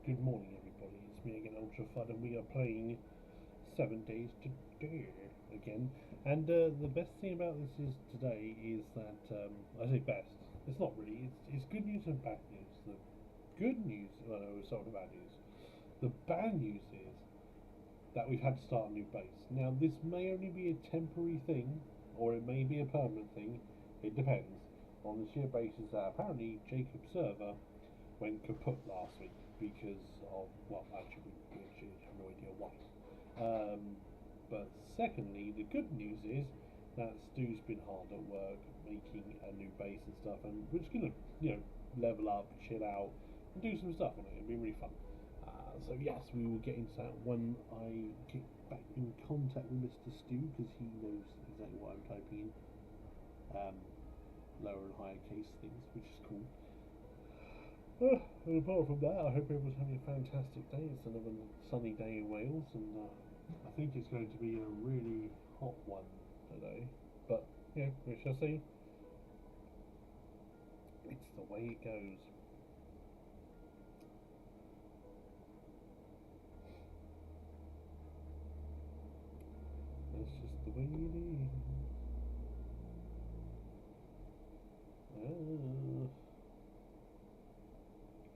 Good morning, everybody. It's me again, Ultra Fud, and we are playing 7 Days to Die again. And the best thing about this is today is that I say best. It's not really. It's good news and bad news. The good news, well, no, it's sort of bad news. The bad news is that we've had to start a new base. Now, this may only be a temporary thing, or it may be a permanent thing. It depends on the sheer basis that apparently Jacob's server went kaput last week because of, well, actually, we actually have no idea why. But secondly, the good news is that Stu's been hard at work making a new base and stuff, and we're just gonna, level up, chill out, and do some stuff on it. It'll be really fun. So yes, we will get into that when I get back in contact with Mr. Stu because he knows exactly what I'm typing in. Lower and higher case things, which is cool. And apart from that, I hope everyone's having a fantastic day. It's another sunny day in Wales, and I think it's going to be a really hot one today. But yeah, we shall see. It's the way it goes. It's just the way it is.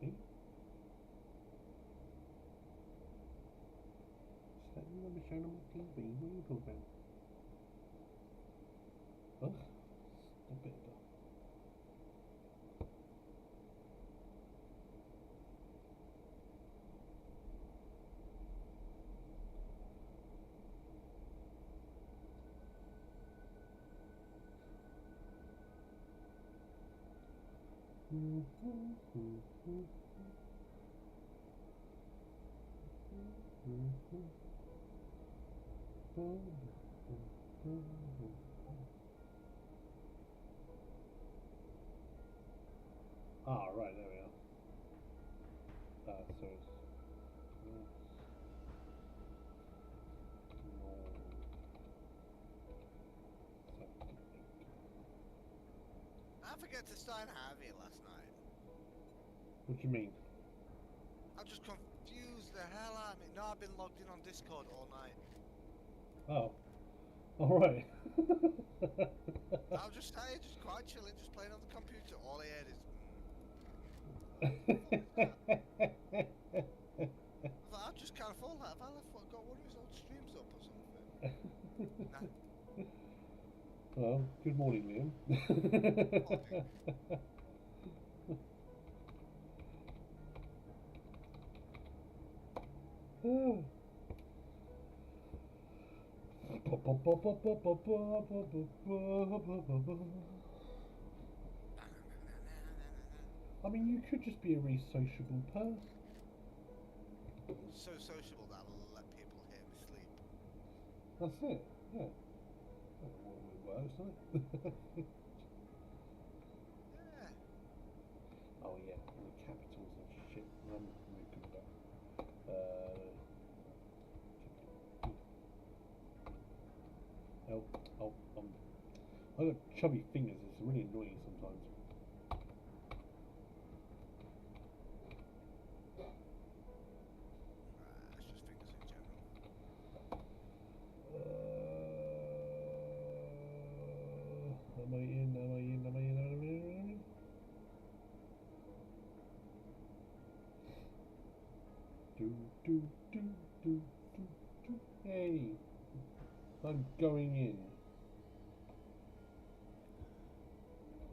Okay. Standing on the show on TV. What are you talking about? Ugh. Stop it. Ah, right, there we are. So it's I forgot to sign Harvey last night. What do you mean? I just confused the hell out of me. No, I've been logged in on Discord all night. Oh. Alright. I was just tired, just quite chilling, just playing on the computer. All I heard is. I thought I've just kind of fallen out. Have I got one of his old streams up or something? Nah. Well, good morning, Liam. I mean, you could just be a really sociable person. So sociable that I'll let people hear me sleep. That's it, yeah. Well, it works, doesn't it? Yeah. Oh, yeah, and the capitals and shit. I'm really good at that. I've got chubby fingers, it's really annoying sometimes. It's just fingers in general. Am I in? Do. Hey, I'm going in.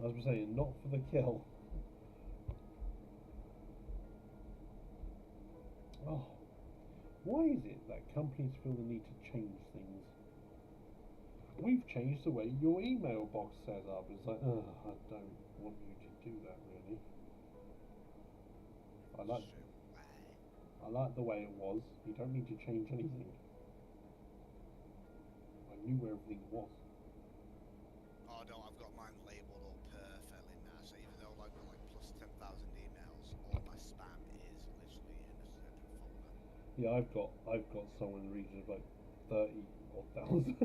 I was saying, not for the kill. Oh, why is it that companies feel the need to change things? We've changed the way your email box set up. It's like, I don't want you to do that, really. I like the way it was. You don't need to change anything. I knew where everything was. Oh no, I've got mine labelled all perfectly now. So even though I've got like plus 10,000 emails, all my spam is literally in a separate folder. Yeah, I've got somewhere in the region of like 30 or 1,000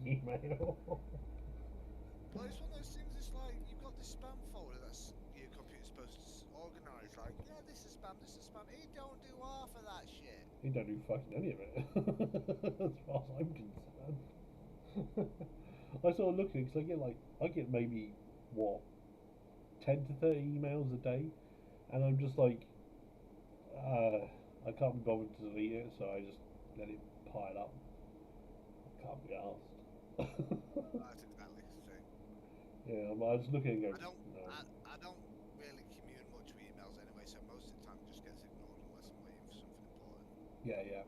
email. Well, it's one of those things. It's like you've got this spam folder that's your computer's supposed to organise. Like, yeah, this is spam, this is spam. He don't do half of that shit. He don't do fucking any of it, as far as I'm concerned. I sort of look at it because I get maybe what 10 to 30 emails a day, and I'm just like, I can't be bothered to delete it, so I just let it pile up. I can't be asked. That's exactly the same. Yeah, I was looking and going, no. I don't really commute much with emails anyway, so most of the time it just gets ignored unless I'm waiting for something important. Yeah.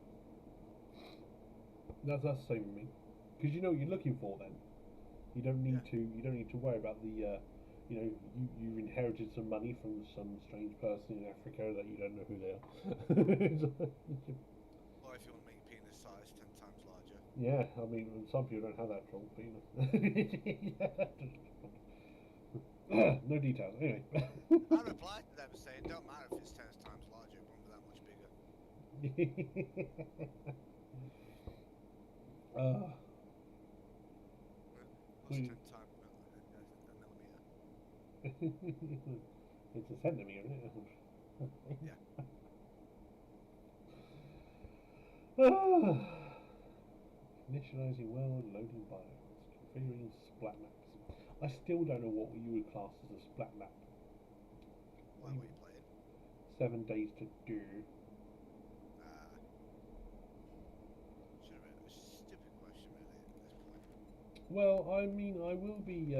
That's the same with me, because you know what you're looking for. Then you don't need to worry about the you've inherited some money from some strange person in Africa that you don't know who they are. Or if you want to make your penis size 10 times larger. Yeah, I mean some people don't have that trouble, but no details. Anyway. I replied to them saying, don't matter if it's 10 times larger, it won't be that much bigger. What's 10 times a millimeter? It's a centimetre, isn't it? Yeah. Initializing world, loading bios, configuring splat maps. I still don't know what you would class as a splat map. Why, what are you playing? 7 days to do. Should have been a stupid question, really, at this point. Well, I mean, I will be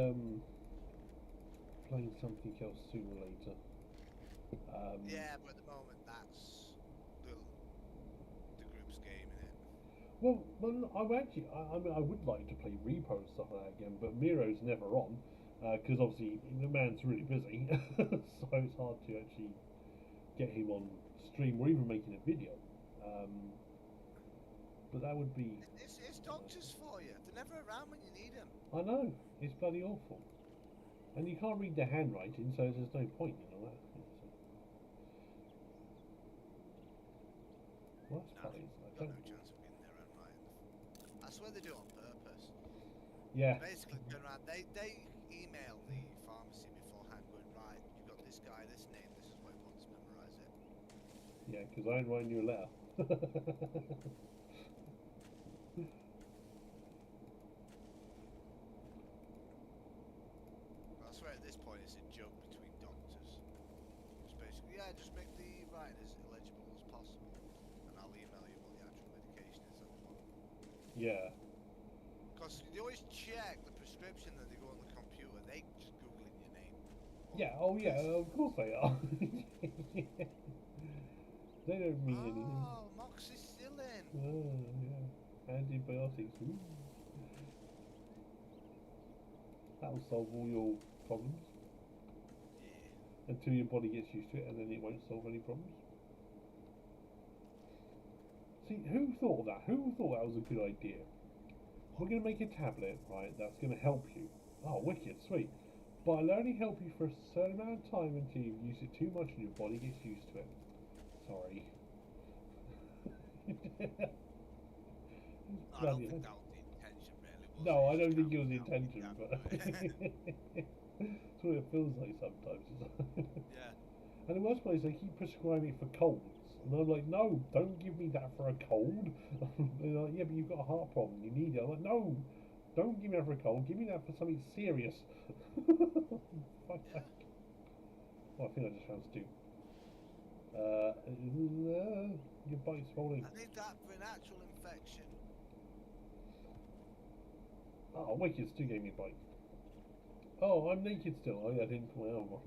playing something else sooner or later. Yeah, but at the moment, that's the group's game, innit? Well, I mean, I would like to play Repo and stuff like that again, but Miro's never on, because obviously the man's really busy, so it's hard to actually get him on stream or even making a video. But that would be... It's doctors for you. They're never around when you need them. I know, it's bloody awful. And you can't read their handwriting, so there's no point in all that. Well, that's funny. Got no chance of reading their handwriting. I swear they do it on purpose. Yeah. Basically, turn around. They email the pharmacy beforehand, going, right, you've got this guy, this name, this is what he wants, memorise it. Yeah, because I ain't writing you a letter. I swear at this point it's a joke between doctors. It's basically, yeah, just make the writing as illegible as possible, and I'll email you what the actual medication is at the moment. Yeah. Because they always check the prescription that they go on the computer. They just Googling your name. Yeah, oh yeah, of course they are. They don't mean anything. Oh, moxicillin. Oh, yeah. Antibiotics. Ooh. That'll solve all your problems. Yeah. Until your body gets used to it, and then it won't solve any problems. See, who thought of that? Who thought that was a good idea? We're going to make a tablet, right, that's going to help you. Oh, wicked, sweet. But it'll only help you for a certain amount of time until you've used it too much and your body gets used to it. Sorry. I don't think that was the intention, really. Was No, it? I don't think it was the It's intention, but that's what it feels like sometimes. Yeah. And the worst part is they keep prescribing it for colds. And I'm like, no, don't give me that for a cold. They're like, yeah, but you've got a heart problem, you need it. I'm like, no, don't give me that for a cold, give me that for something serious. Fuck that. Well, I think I just found Stu. Your bike's falling. I need that for an actual infection. Oh, wicked, Stu gave me a bike. Oh, I'm naked still. Oh yeah, I didn't put my arm on.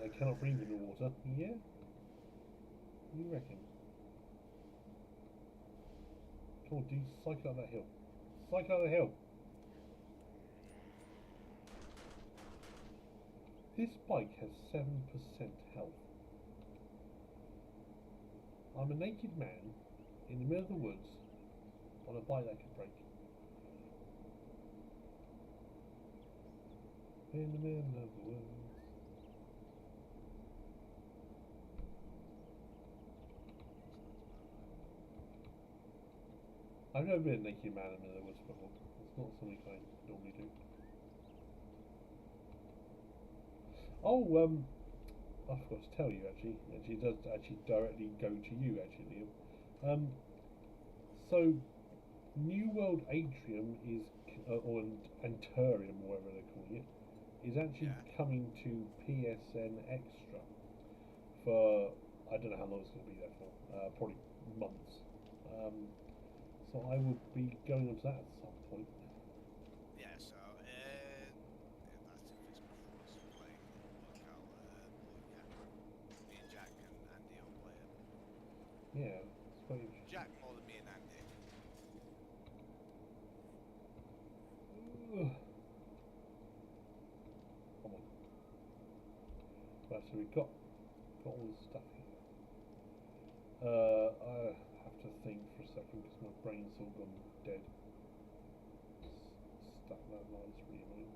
I cannot breathe in the water. Yeah? You reckon? Come on, dude, cycle up that hill. Cycle up the hill. This bike has 7% health. I'm a naked man in the middle of the woods on a bike that could break. In the middle of the woods. I've never been a naked man in the middle of the woods before. It's not something I normally Oh, I forgot to tell you actually. Actually, it does actually directly go to you actually, Liam. So New World Atrium is, or Anturium, or whatever they're calling it, is actually Yeah. coming to PSN Extra for, I don't know how long it's going to be there for. Probably months. So I will be going on to that at some point. Yeah, so I have to fix my thoughts and play and work out. But yeah, me and Jack and Andy will play it. Yeah, it's quite interesting. Jack more than me and Andy. Ugh. Come on. Right, so we've got all this stuff here. I have to think for a second because my brain's all gone dead. Stuck that line's really annoying.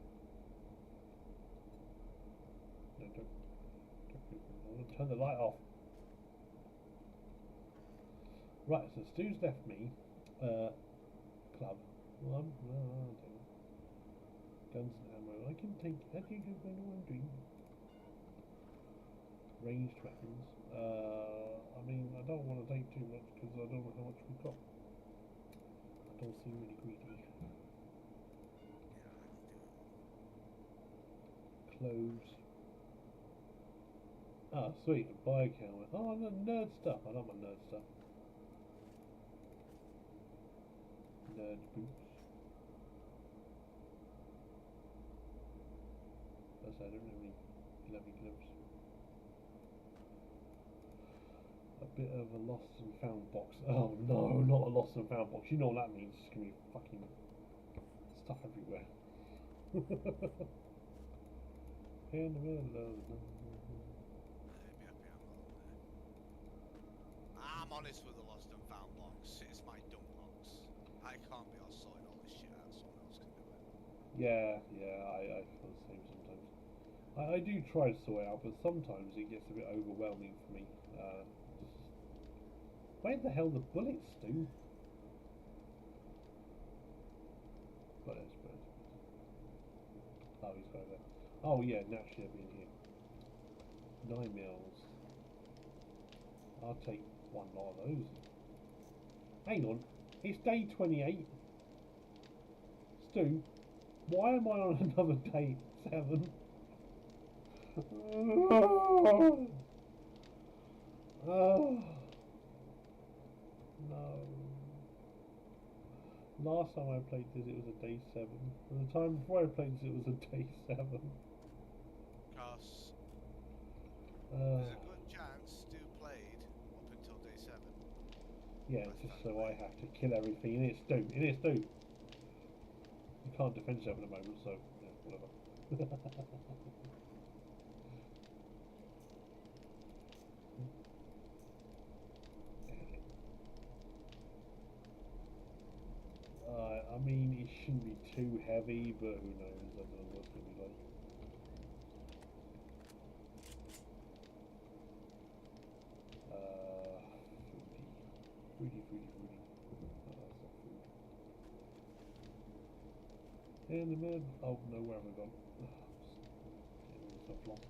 No, don't. I want to turn the light off. Right, so Stu's left me. Club. Well, I don't know. Guns and ammo. I can take. How do you do what I'm doing? Ranged weapons. I mean, I don't want to take too much because I don't know how much we've got. I don't seem really greedy. Yeah, Clothes. Ah, sweet. Buy account. Oh, I got nerd stuff. I love my nerd stuff. Nerd boots. That's I don't really lovely gloves. A bit of a lost and found box. Oh no, not a lost and found box. You know what that means. It's gonna be fucking stuff everywhere. In the middle of the Maybe happy I'm not on there. I'm honest with the lost and found box. It's my dump box. I can't be all sorting all this shit out. Someone else can do it. yeah, I feel the same sometimes. I do try to sort it out, but sometimes it gets a bit overwhelming for me. Where the hell the bullets, Stu? Bullets. Oh, he's got it there. Oh yeah, naturally I've been here. 9 mils. I'll take one lot of those. Hang on, it's day 28. Stu, why am I on another day 7? Oh, no. Last time I played this, it was a day 7. And the time before I played this, it was a day 7. Because Uh, there's a good chance Stu played up until day 7. yeah, it's just so I have to kill everything. And it's Stu. It is Stu. You can't defend yourself at the moment, so yeah, whatever. I mean, it shouldn't be too heavy, but who knows? I don't know what it's going to be like. Foodie. Oh, that's not food. In the mid. Oh no, where have I gone? Getting myself lost.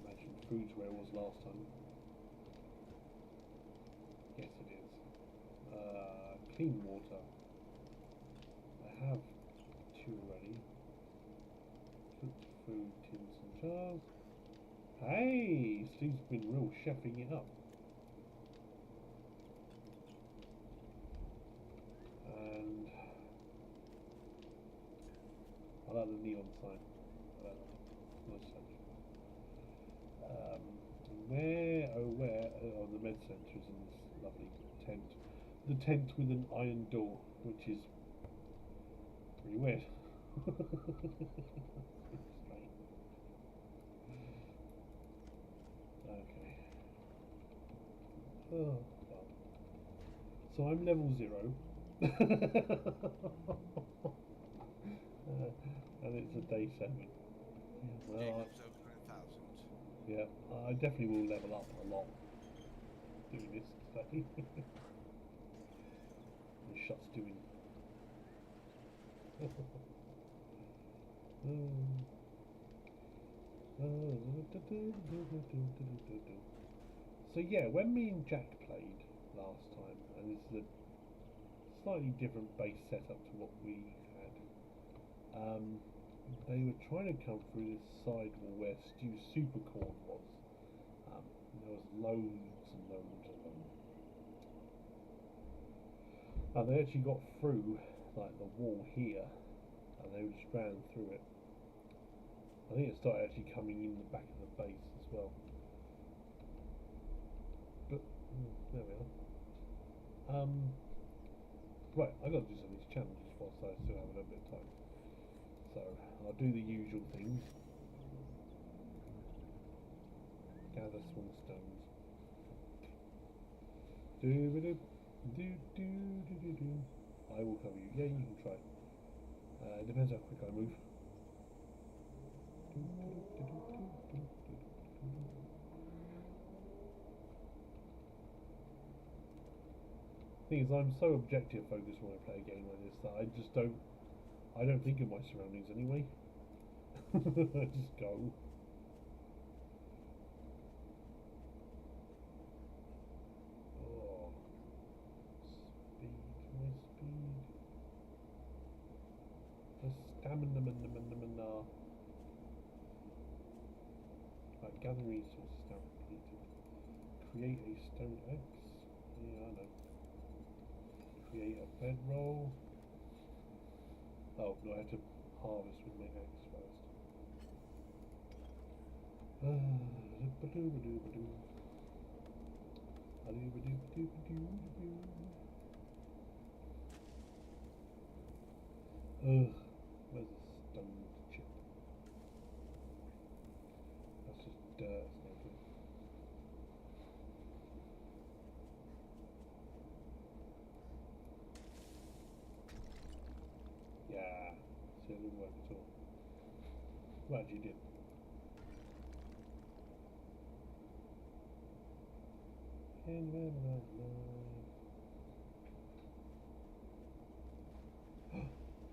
Imagine food's where it was last time. Yes, it is. Clean water. I have 2 already. Cooked food, tins and jars. Hey, Steve's been real chefing it up. And I like the neon sign. I like that. Nice touch. Where? Oh, the med centre is in this lovely tent. The tent with an iron door, which is pretty weird. Okay. Oh, well. So I'm level 0. And it's a day 7. Well, Jacob's over 9,000. yeah, I definitely will level up a lot doing this today. The shot's doing. So yeah, when me and Jack played last time, and this is a slightly different base setup to what we had, they were trying to come through this side wall where Stu Supercorn was. There was loads and loads of them. And they actually got through like the wall here, and they just ran through it. I think it started actually coming in the back of the base as well. But there we are. Right, I've got to do some of these challenges whilst I still have a little bit of time. So I'll do the usual things. Gather small stones. I will cover you. Yeah, you can try. It depends how quick I move. Thing is, I'm so objective focused when I play a game like this that I don't think of my surroundings anyway. I just go. Oh, speed, my speed. The stamina. Right, gather resources now completed. Create a stone axe. Yeah, I know. Create a bedroll. Oh, no, I have to harvest with my axe first. Ugh, where's the stone chip? That's just dirt, it's no good. Yeah, see, it didn't work at all. Well, actually did.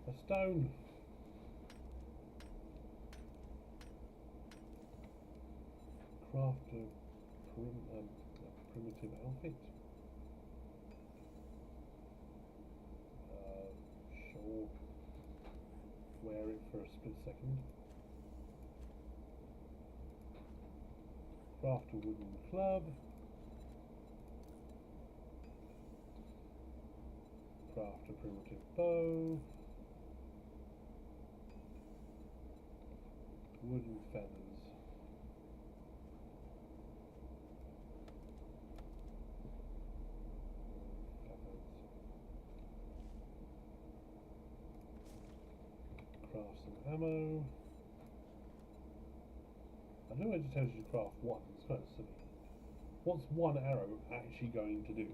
A stone! Craft a primitive outfit. Sure. Wear it for a split second. Craft a wooden club. Craft a primitive bow. Wooden feathers. Craft some ammo. I know it just tells you to craft one, it's kind of silly. What's one arrow actually going to do?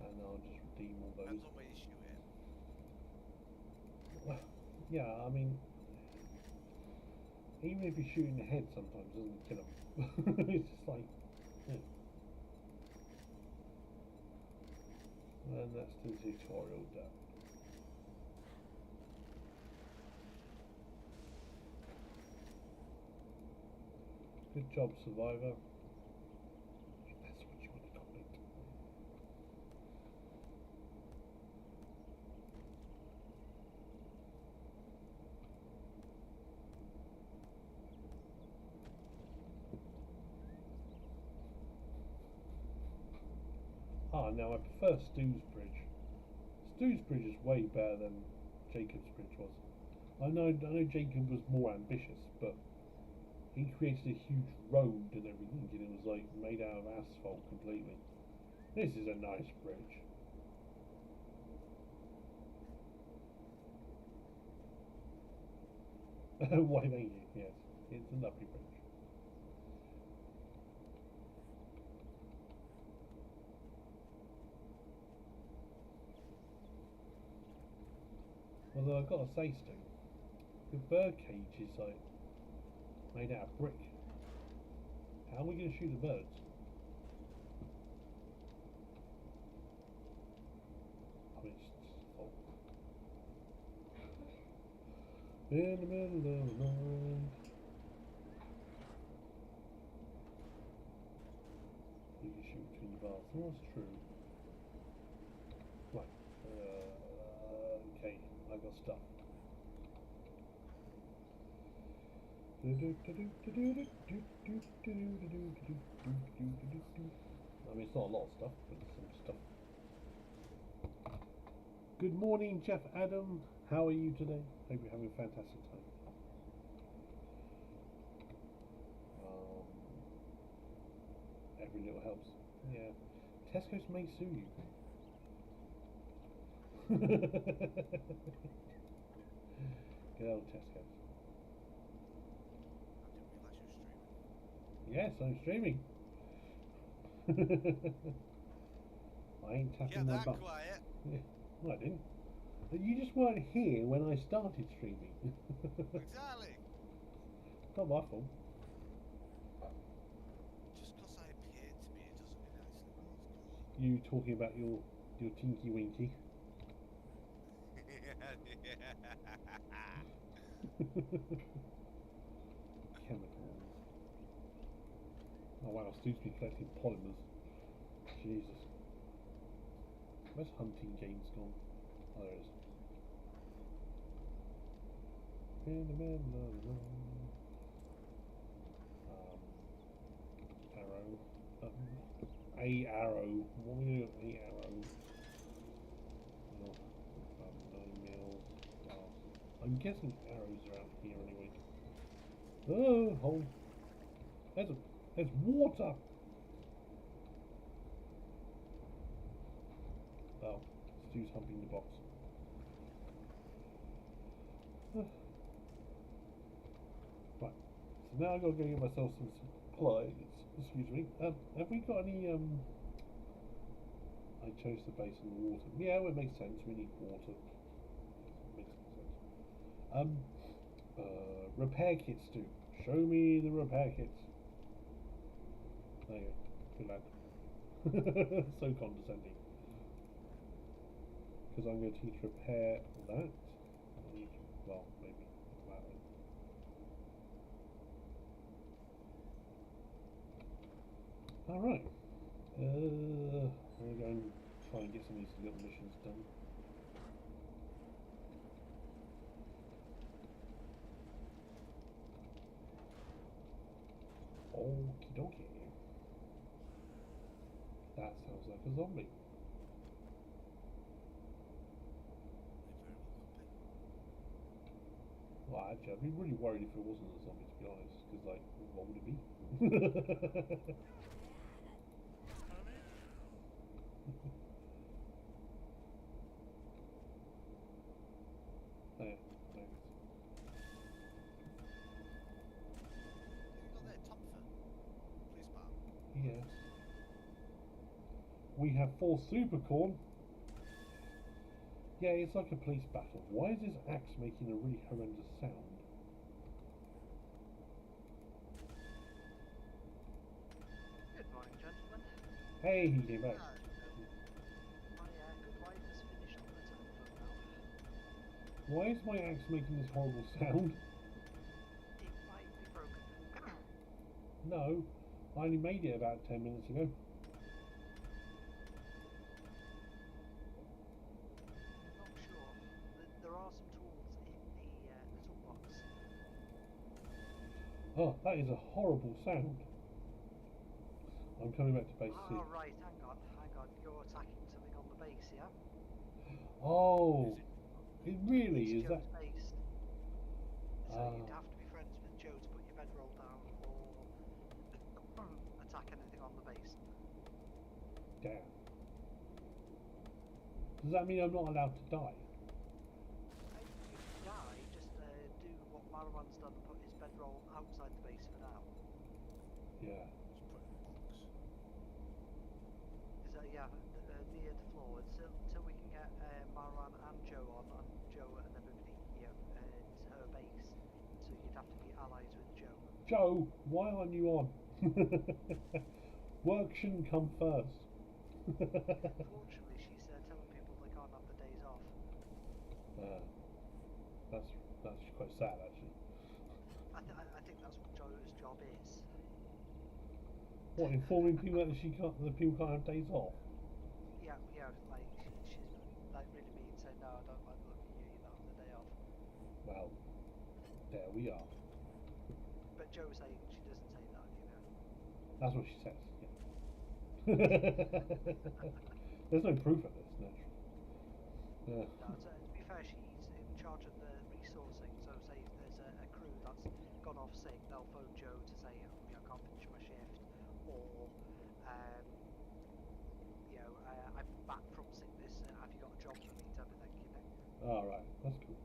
And I'll just redeem all those. Depends on where you shoot it. Well, yeah, I mean, even if you shoot in the head sometimes it doesn't kill them. It's just like, yeah. And that's the tutorial done. Good job, Survivor. That's what you want to call it. Ah, now I prefer Stu's bridge. Stu's bridge is way better than Jacob's bridge was. I know Jacob was more ambitious, but he created a huge road and everything, and it was like made out of asphalt completely. This is a nice bridge. Why thank you, yes. It's a lovely bridge. Although I've got to say, Stu, the birdcage is like made out of brick. How are we going to shoot the birds? I mean, it's just fault. In the middle of the night. You can shoot between the bars. That's true. Right. Okay, I got stuff. I mean, it's not a lot of stuff, but it's some stuff. Good morning, Jeff Adam. How are you today? Hope you're having a fantastic time. Every little helps. Yeah. Tesco's may sue you. Good old Tesco's. I didn't realise you were streaming. Yes, I'm streaming. I ain't tapping Yeah, my that butt. quiet. Yeah. No, I didn't. You just weren't here when I started streaming. Exactly. Not my fault. Just because I appeared to be, it doesn't mean I actually was. You talking about your tinky winky. Chemicals. Oh wow, Stu's been collecting polymers. Jesus. Where's hunting James gone? Oh, there it is. In the middle of the night. Arrow. A arrow. What are we doing? A arrow. No. 9 mils. Glass. I'm guessing arrows are out here anyway. Oh, hold. There's water. Oh, Stu's humping the box. Right. So now I've got to go get myself some supplies. Excuse me. Have we got any I chose the base and the water. Yeah, well, it makes sense. We need water. Makes sense. Repair kits, Stu. Show me the repair kits. There you go. Good lad. So condescending. Because I'm going to teach repair that. Well, maybe that one. Alright. We're going to try and get some of these little missions done. Okie dokie. That sounds like a zombie. Well, actually, I'd be really worried if it wasn't a zombie, to be honest, because, like, what would it be? There, thanks. You got there, Tomford. Police bar. Yes. We have 4 supercorn. Yeah, it's like a police battle. Why is this axe making a really horrendous sound? Good morning, gentlemen. Hey, he came back. My good wife has finished on the telephone now. Why is my axe making this horrible sound? It might be broken. No, I only made it about 10 minutes ago. I'm not sure. There are some tools in the toolbox. Oh, that is a horrible sound. I'm coming back to base C. Oh, right, hang on. You're attacking something on the base, yeah? Oh, it really It's is that? Joe's base. So Ah. you'd have to be friends with Joe to put your bedroll down or attack anything on the base. Damn. Does that mean I'm not allowed to die? You can die, just do what Marwan's done and put his bedroll outside the base for now. Yeah. Just put it in a box. Is that, yeah, near the floor until we can get Marwan and Joe on, and Joe and everybody, to her base. So you'd have to be allies with Joe. Joe, why aren't you on? Work shouldn't come first. Unfortunately, she's telling people they can't have the days off. That's That's quite sad, actually. I think that's what Joe's job is. What, informing people that the people can't have days off? Yeah, yeah, like she's like really mean, saying no, I don't like the look at you. You're not having the day off. Well, there we are. But Joe's saying she doesn't say that, you know. That's what she says. Yeah. There's no proof of this, naturally. Yeah. No, to be fair, she's in charge of the resourcing. So say if there's a crew that's gone off sick, they'll phone Joe to say, oh, yeah, I can't finish my shift, or I'm back from sickness. Have you got a job for me, type of thing, you know? All right, that's cool.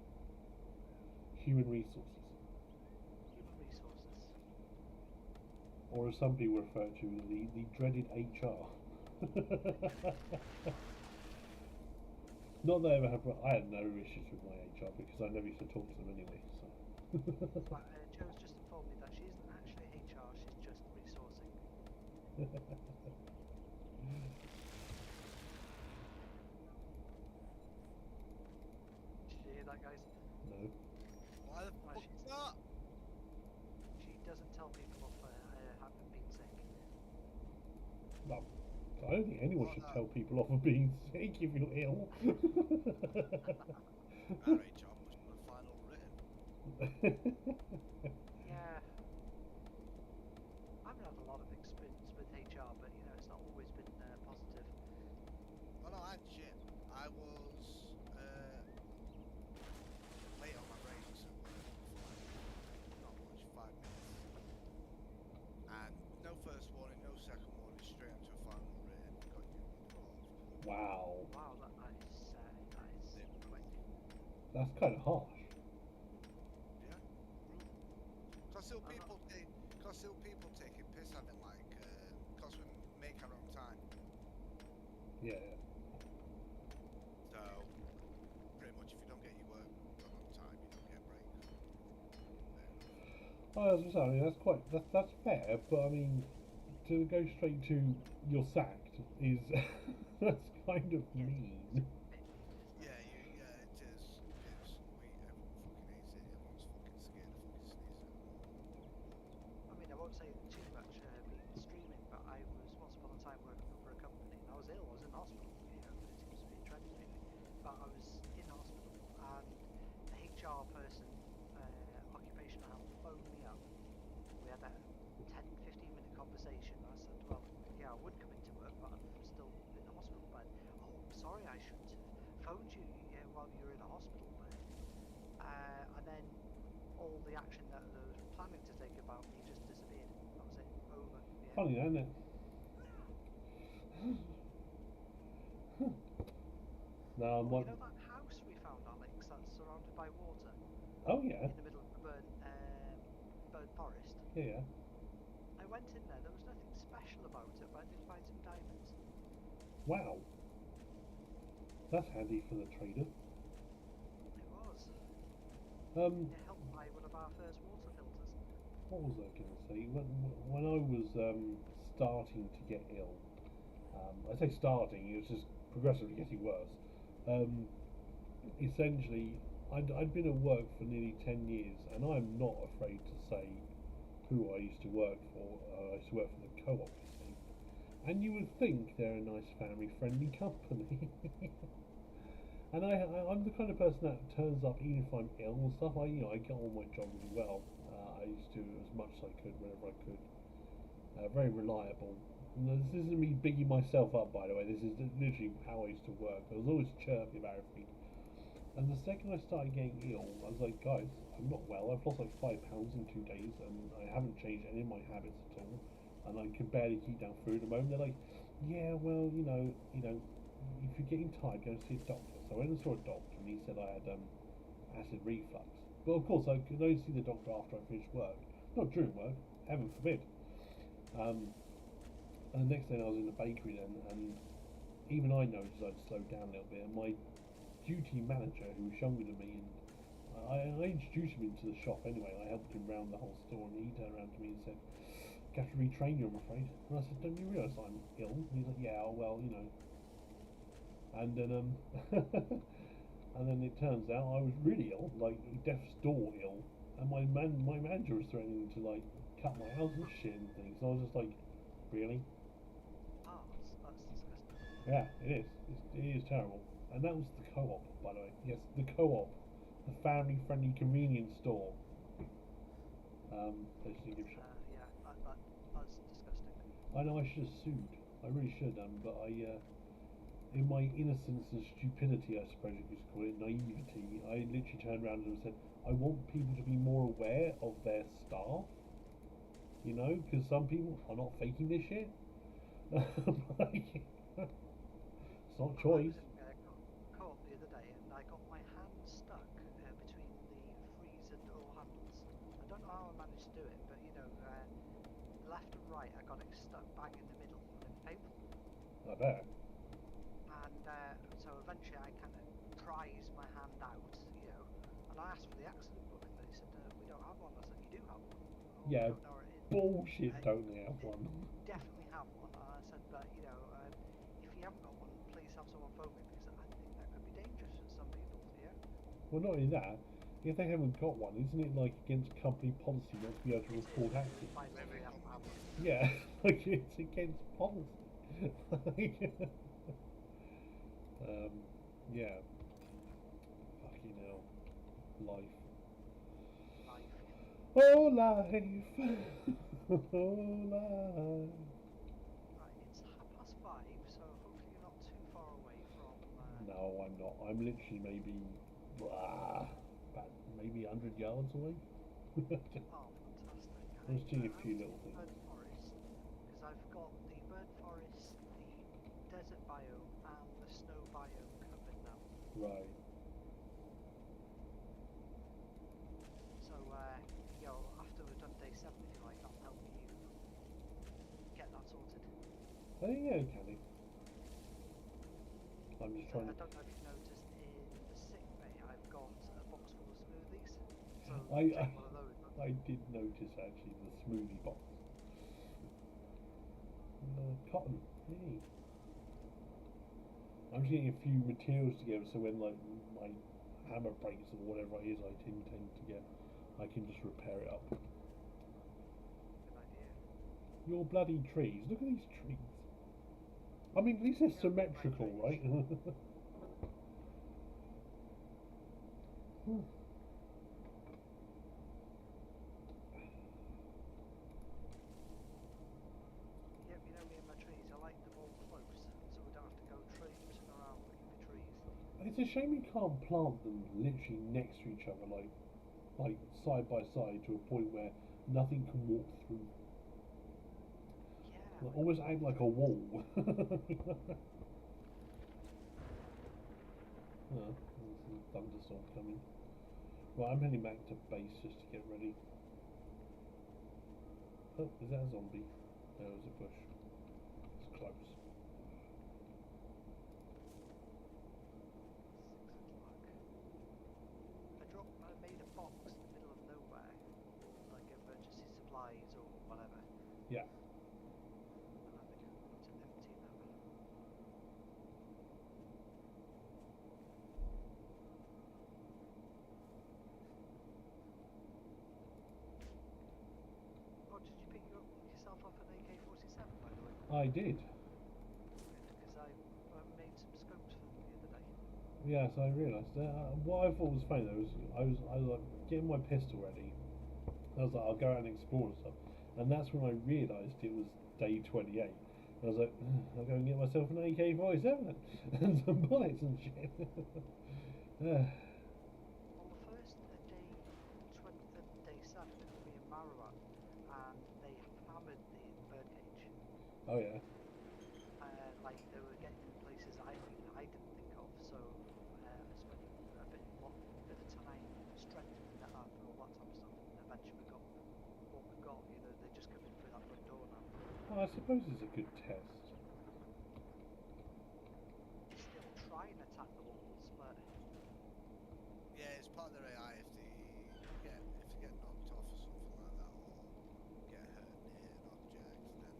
Human resources, Human resources. or as some people refer to, the dreaded HR. Not that I ever had, I had no issues with my HR because I never used to talk to them anyway. So. But Joe's just informed me that she isn't actually HR, she's just resourcing. Did you hear that, guys? No. Why the Why fuck she's- not? She doesn't tell people off having been sick. No. I don't think anyone Well, should no. tell people off of being sick if you're ill. Our HR must have final written. Yeah. I haven't had a lot of experience with HR, but you know, it's not always been positive. Oh no, I had shit. I was late on my breaks at work for not much, 5 minutes. And no first warning, no second warning, straight into a final written. Got you involved. Wow, Wow, that is quick. that's kind of harsh. Yeah. Cause still people taking piss at it like, cause we make our own time. Yeah. So pretty much if you don't get your work done on time, you don't get a break. Oh, that's, I mean, that's fair, but I mean, to go straight to you're sacked is that's kind of mean. Yeah, it is. Everyone fucking hates it. Everyone's fucking scared of fucking sneezing. I mean, I won't say too much being streaming, but I was once upon a time working for a company, and I was ill. I was in hospital. You know, it seems to be a trend really. But I was in hospital, and the HR person, occupational health, phoned me up. We had a 10-15 minute conversation. I said, well, yeah, I would come into work, but I'm still in the hospital bed. Oh, I'm sorry, I shouldn't have phoned you while you were in a hospital bed. And then all the action that they was planning to take about me just disappeared. That was it. Over. Yeah. Funny, isn't it? Now I'm Oh, like, you know that house we found, Alex, that's surrounded by water oh yeah, in the middle of the burnt forest? yeah. I went in there. There was nothing special about it, but I did find some diamonds. Wow, that's handy for the trader. It was. Um, It helped buy one of our first water filters. what was I going to say? When I was starting to get ill, I say starting, it was just progressively getting worse. Essentially, I'd been at work for nearly 10 years, and I'm not afraid to say who I used to work for. I used to work for the co-op, you see. And you would think they're a nice family-friendly company. And I'm the kind of person that turns up even if I'm ill and stuff. I get on my job really well. I used to do as much as I could whenever I could. Very reliable. And this isn't me bigging myself up, by the way. This is literally how I used to work. I was always chirpy about everything. And the second I started getting ill, I was like, guys, I'm not well. I've lost like 5 pounds in 2 days, and I haven't changed any of my habits at all. And I can barely keep down food at the moment. They're like, yeah, well, if you're getting tired, go and see a doctor. So I went and saw a doctor, and he said I had acid reflux. But of course, I could only see the doctor after I finished work, not during work. Heaven forbid. And the next day I was in the bakery then, and even I noticed I'd slowed down a little bit. And my duty manager, who was younger than me, and I introduced him into the shop anyway. I helped him round the whole store, and he turned around to me and said, "I have to retrain you, I'm afraid." And I said, "Don't you realise I'm ill?" And he's like, "Yeah, well, And then And then it turns out I was really ill, like death's door ill, and my manager was threatening to like cut my house and shit and things. And I was just like, really? Oh, that's disgusting. Yeah, it is. It is terrible. And that was the co-op, by the way. Yes, the co-op, the family-friendly convenience store. They just didn't give a shit. Yeah, that's disgusting. I know I should have sued. I really should have done, but in my innocence and stupidity, I suppose you could call it, naivety, I literally turned around and said, I want people to be more aware of their staff, you know, because some people are not faking this shit. Like, it's not choice. I was in co-op the other day and I got my hand stuck between the freezer door handles. I don't know how I managed to do it, but you know, left and right, I got it stuck bang in the middle, and it's painful. I bet. And so eventually I kind of prized my hand out, you know, and I asked for the accident book, and they said, we don't have one. I said, you do have one. Oh, Yeah, I don't know where it is. bullshit, don't they have one? Definitely have one. And I said, but you know, if you haven't got one, please have someone phone me, because I think that could be dangerous for some people, yeah? Well, not only that, if they haven't got one, isn't it like against company policy not to be able to report accidents? By law, they have to have one. Yeah, like it's against policy. Like, yeah. Fucking hell. Life. Life. Oh, life. Oh, life. Right, it's 5:30, so hopefully you're not too far away from. No, I'm not. I'm literally maybe, about maybe 100 yards away. Oh, fantastic. I'm just doing a few I'm little in things. Bird Forest, because I've got the bird forest, the desert biome, and the snow biome covered now. Right. So, after we've done day 7, if you like, I'll help you get that sorted. I think yeah, Kenny. I'm just So trying I to. don't know if you noticed in the sick bay, I've got a box full of smoothies. So I- take one of those. I did notice actually the smoothie box. Cotton. Yay. I'm just getting a few materials together so when like my hammer breaks or whatever it is I intend to get, I can just repair it up. Good idea. Your bloody trees. Look at these trees. I mean, at least they're Yeah, look at my symmetrical, trees. right? Hmm. Yep, you know me and my trees, I like them all close, so we don't have to go traipsing around looking for trees. It's a shame you can't plant them literally next to each other, like side by side, to a point where nothing can walk through. Yeah. Like, almost act like a wall. There's some thunderstorm coming. Right, I'm heading back to base just to get ready. Oh, is that a zombie? No, it was a bush. It's close. 6 o'clock. I made a box in the middle of nowhere, like emergency supplies or whatever. Yeah. And I think I'm going to empty them. Oh, did you pick yourself up an AK-47, by the way? I did. Because I made some scopes for them the other day. Yes, I realised. What I thought was funny though was I was like getting my pistol ready. I was like, I'll go out and explore and stuff. And that's when I realised it was day 28. I was like, I'll go and get myself an AK-47 and some bullets and shit. Well, the first day 7, we in Marawan, and they hammered the birdcage. Oh yeah. Like they were getting in places I didn't think of. So I spent a bit of time strengthening that up and all that type of stuff. And eventually we got what we got. You know, they're just coming through that front door now. Well, I suppose it's a good test. Still try and attack the walls, but Yeah, it's part of their AI if they get knocked off or something like that, or get hurt near an object,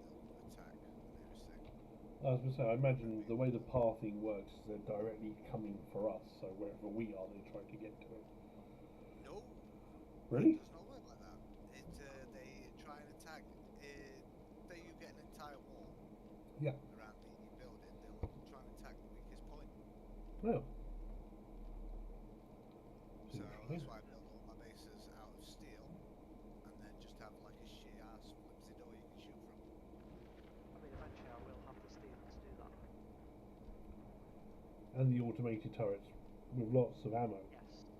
then they'll attack the nearest thing. I was going to say, I imagine the way the pathing works is they're directly coming for us, so wherever we are, they're trying to get to it. No, Really? it does not work like that. They try and attack. Say you get an entire wall Yeah. around your building, they'll try and attack the weakest point. No. So Interesting. that's why I built all my bases out of steel, and then just have like a shit ass flimsy door you can shoot from. I mean, eventually I will have the steel to do that. And the automated turrets with lots of ammo. Yes.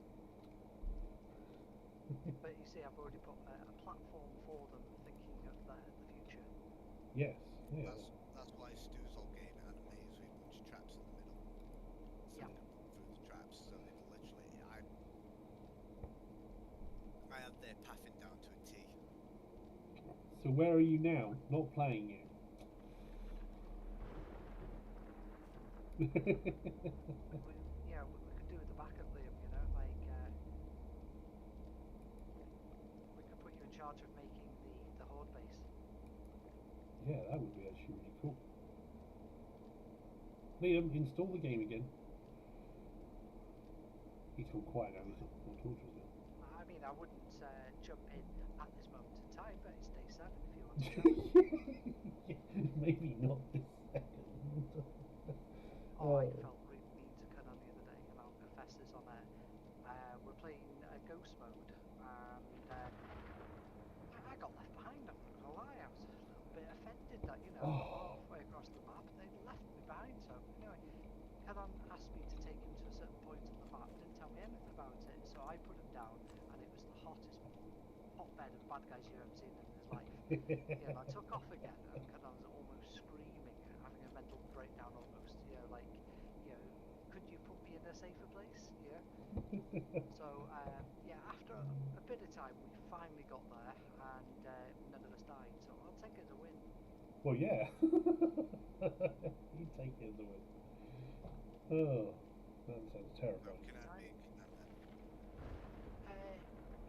But you see, I've already put a platform for them, thinking of the future. Yes. Yeah. That's why Stu's whole game had a maze with a bunch of traps in the middle. So Yeah. they can put through the traps. So it'll literally, I have their pathing down to a T. So where are you now? Not playing yet. We could do with the backup, Liam. You know, like we could put you in charge of making the horde base. Yeah, that would be actually really cool. Liam, install the game again. He's gone quiet now. He's not talking to us now. I mean, I wouldn't jump in at this moment in time, but it's day 7 if you want to join. Maybe not this second. Oh, I felt really mean to Conan the other day, and I'll confess this on air. We're playing ghost mode, and I got left behind. I'm not gonna lie, I was a little bit offended that halfway across the map they left me behind. So anyway, Conan asked me to take him to a certain point on the map, didn't tell me anything about it. So I put him down, and it was the hottest hotbed of bad guys you've ever seen in his life. Yeah, and I took off again, and Conan's almost screaming, having a mental breakdown almost. Could you put me in a safer place? Yeah. So after a bit of time, we finally got there, and none of us died. So I'll take it as a win. Well, yeah. You take it as a win. Oh, that sounds terrifying. Can I be Conan then?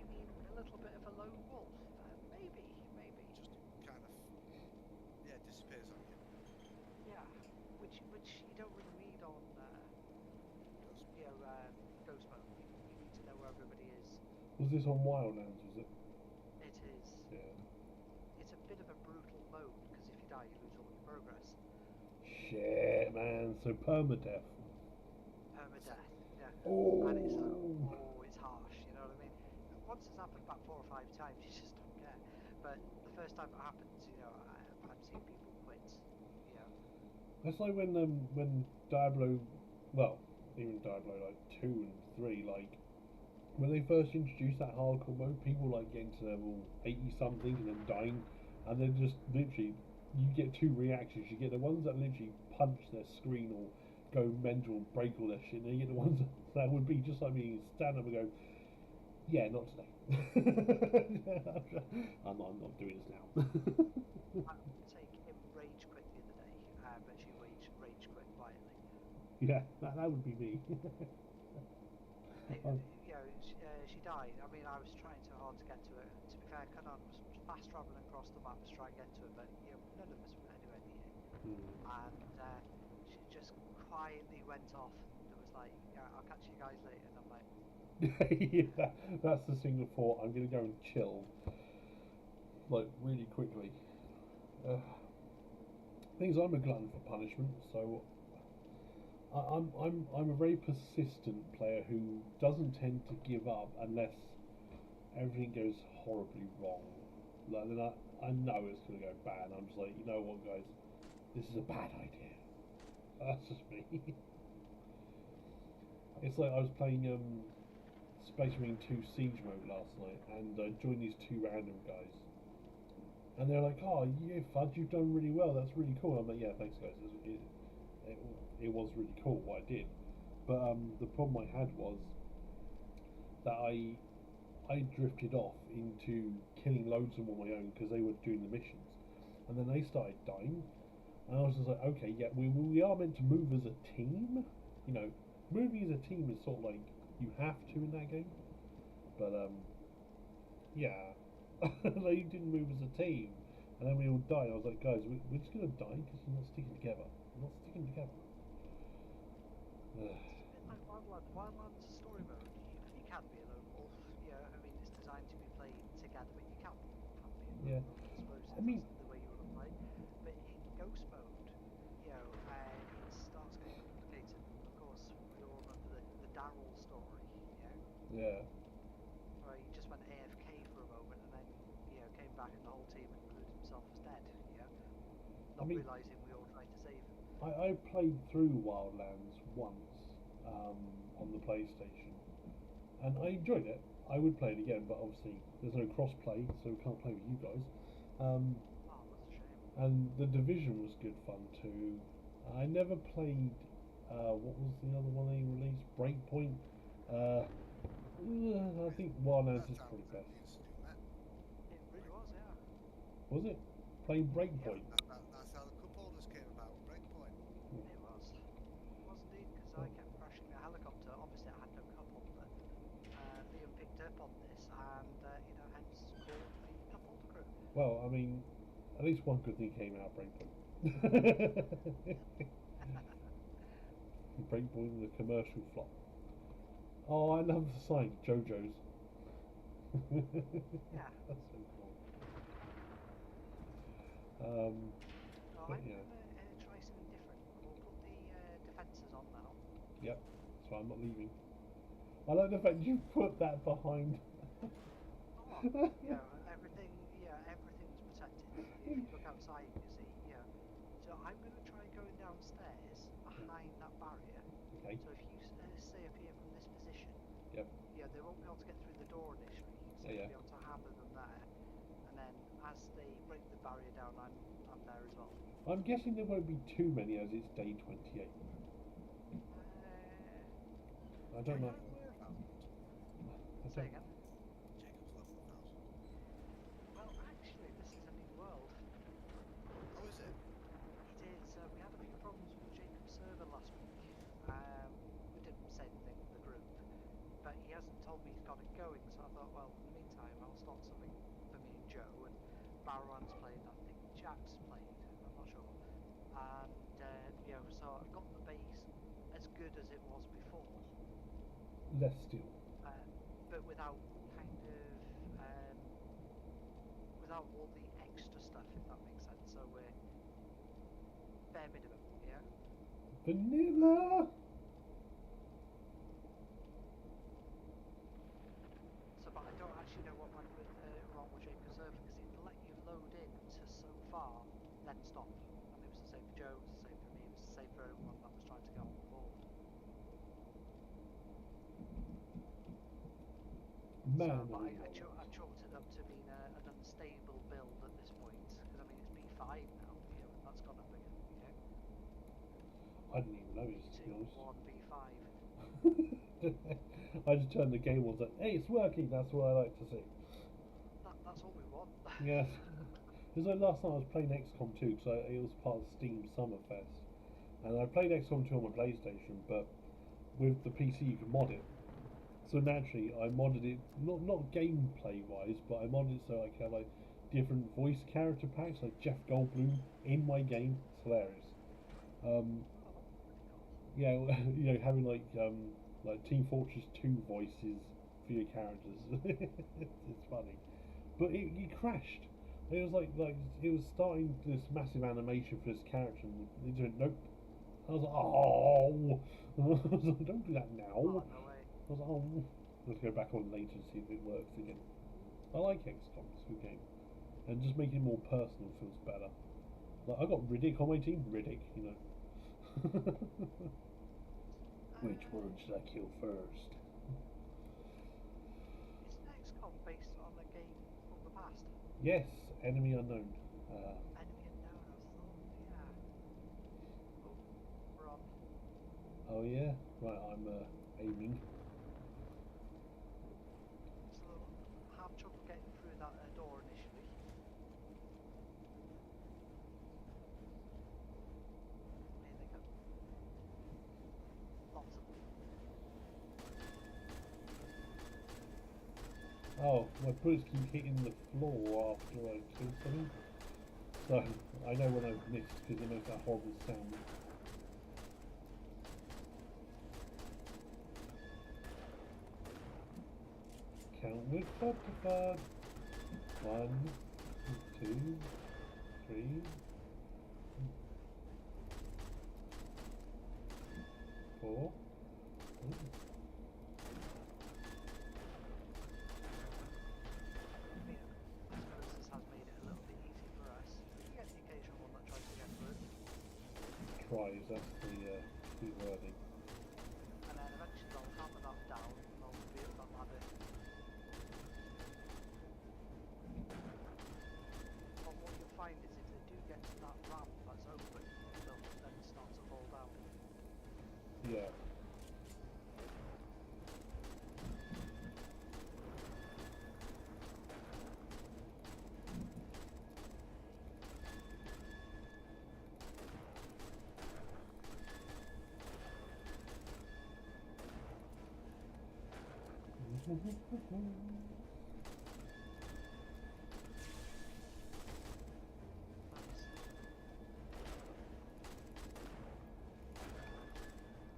You mean a little bit of a lone wolf? Maybe. Just kind of, disappears on you. Yeah, which you don't really need on ghost mode. You need to know where everybody is. Was this on Wildlands, was it? It is. Yeah. It's a bit of a brutal mode because if you die, you lose all your progress. Shit, man. So permadeath. Permadeath. Yeah. Oh. And it's harsh. You know what I mean? Once it's happened about 4 or 5 times, you just don't care. But the first time it happens, I'm seeing people quit. It's like when Diablo, well, even Diablo like 2 and 3, like when they first introduced that hardcore mode, people like getting to level 80 something and then dying, and then just literally you get 2 reactions. You get the ones that literally punch their screen or go mental and break all their shit, and then you get the ones that would be just like me, stand up and go, yeah, not today. I'm not doing this now. I would take him rage quit the other day, but she rage quit quietly. Yeah, that would be me. She died. I mean, I was trying so hard to get to her. To be fair, Conan was fast travelling across the map to try and get to her, but none of us were anywhere near. And she just quietly went off. It was like, yeah, I'll catch you guys later. And I'm like, Yeah, that's the single thought. I'm gonna go and chill, like really quickly. Things I'm a glutton for punishment, so I'm a very persistent player who doesn't tend to give up unless everything goes horribly wrong. Like then I know it's gonna go bad. I'm just like, you know what, guys, this is a bad idea. That's just me. It's like I was playing Space Marine 2 Siege mode last night, and I joined these 2 random guys, and they're like, "Oh, yeah, Fudge, you've done really well. That's really cool." I'm like, "Yeah, thanks, guys. It was really cool what I did." But the problem I had was that I drifted off into killing loads of them on my own because they were doing the missions, and then they started dying, and I was just like, "Okay, yeah, we are meant to move as a team, you know." Moving as a team is sort of like you have to in that game, but yeah, they didn't move as a team, and then we all died. I was like, guys, we're just gonna die because you're not sticking together. not sticking together. Ugh. It's a bit like Wildlands. Wildlands story mode, you can be a lone wolf. Yeah, I mean it's designed to be played together, but you can be a Yeah. lone wolf, I suppose. I mean- That's the way you want to play. But in ghost mode, it starts getting complicated. Of course, we all remember the Daryl story. Yeah. Where he just went AFK for a moment and then came back and the whole team, including himself, was dead. Not mean- realizing we all tried to save him. I played through Wildlands once on the PlayStation, and I enjoyed it. I would play it again, but obviously there's no cross-play, so we can't play with you guys. Oh, that's a shame. And the Division was good fun too. I never played. What was the other one they released? Breakpoint. I think Wildlands is That probably sounds like best. we used to do that. It really was, yeah. Was it? Playing Breakpoint. That's how the cup holders came about. Breakpoint. It was. It was indeed, because I kept crashing the helicopter. Obviously, I had no cup holder. Liam picked up on this and, hence called the cup holder crew. Well, I mean, at least one good thing came out of Breakpoint. Breakpoint, the commercial flop. Oh, I love the sign, JoJo's. Yeah. That's so cool. So But I'm yeah. going to try something different. We'll put the defences on now. Yep, so I'm not leaving. I like the fact you put that behind. Oh, everything's protected. If you look outside, you see, So I'm going to try going downstairs behind that barrier. Okay. So if you stay up here from this position, Yep. they won't be able to get through the door initially. So Yeah, you'll be able to hammer them there, and then as they break the barrier down, I'm there as well. I'm guessing there won't be too many as it's day 28. I don't know. I Say don't- again. Jacob's level 1000. Well, actually, this is a new world. Oh, is it? It is. We had a few problems with Jacob's server last week. We didn't say anything to the group, but he hasn't told me he's got it going. So I thought, well, in the meantime, I'll start something for me and Joe. And Barwan's played. I think Jack's played. I'm not sure. And so I've got the base as good as it was before, Less still. but without without all the extra stuff, if that makes sense. So we're bare minimum, yeah. Vanilla! So, but I don't actually know what went wrong with Jacob's server because it let you load in to so far, then stop. And it was the same for Joe, it was the same for me, it was the same for everyone that was trying to get on board. Man, So, but oh I my chalked it up to being an unstable build at this point because I mean it's B5 now, and that's gone up again. I didn't even notice, to be honest. B2, 1, B5. I just turned the game on and said, hey, it's working, that's what I like to see. That's all we want. Yes. Because like last night I was playing XCOM 2 because it was part of Steam Summerfest. And I played XCOM 2 on my PlayStation, but with the PC you can mod it. So naturally I modded it, not gameplay wise, but I modded it so I can have like different voice character packs, like Jeff Goldblum in my game. It's hilarious. Yeah, having like Team Fortress 2 voices for your characters. It's funny, but it crashed. It was like it was starting this massive animation for this character, and it went nope. I was like, oh, I was like, don't do that now. Oh, no way. I was like, oh, let's go back on later to see if it works again. I like XCOM, it's a good game, and just making it more personal feels better. Like I got Riddick on my team, Riddick, Which one should I kill first? Is XCOM based on a game from the past? Yes, Enemy Unknown. Enemy Unknown, I thought, yeah. Oh, we're on. Oh yeah, right. I'm aiming. So, have trouble getting through that door initially. Here they come. Lots of them. Oh, my bullets keep hitting the floor after I kill something. So I know when I've missed because it makes that horrible sound. count with Spotify. 1, 2, 3. 4. I mean, I suppose this has made it a little bit easy for us. You get the occasional one that tries to get through, Tries, that's the key wording. and then eventually they'll hammer that down and they'll be able to have it. But what you'll find is if they do get to that ramp that's open, they'll then start to fall down. Yeah.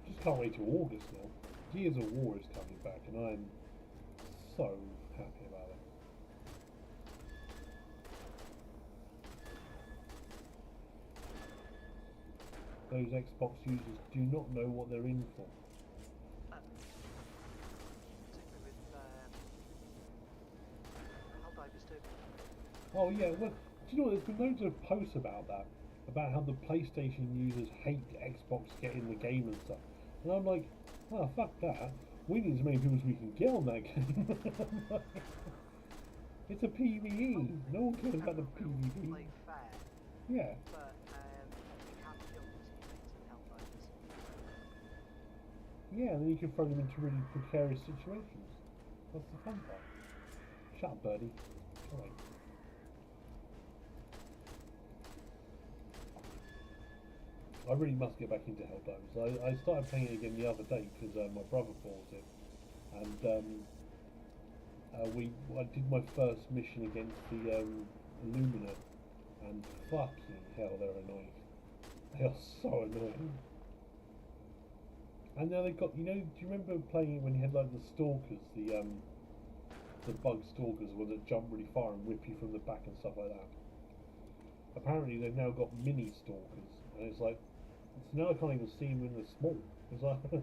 Just can't wait till August now. Gears of War is coming back, and I'm so happy about it. Those Xbox users do not know what they're in for. Particularly with Helldivers 2. Oh yeah, well, do you know what? There's been loads of posts about that, about how the PlayStation users hate Xbox getting the game and stuff. And I'm like, oh fuck that. We need as many people as we can get on that game. It's a PvE. No one cares about the Everyone will PvP. play fair, Yeah. but you can kill your teammates in Helldivers. Yeah, and then you can throw them into really precarious situations. That's the fun part. Shut up, birdie. Alright. I really must get back into Helldivers. I started playing it again the other day because my brother bought it, and I did my first mission against the Illumina, and fucking hell, they're annoying. They are so annoying. And now they've got, do you remember playing it when you had like the stalkers, the bug stalkers, ones that jump really far and whip you from the back and stuff like that? Apparently they've now got mini stalkers, and it's like, now I can't even see them in the small. It's like, well,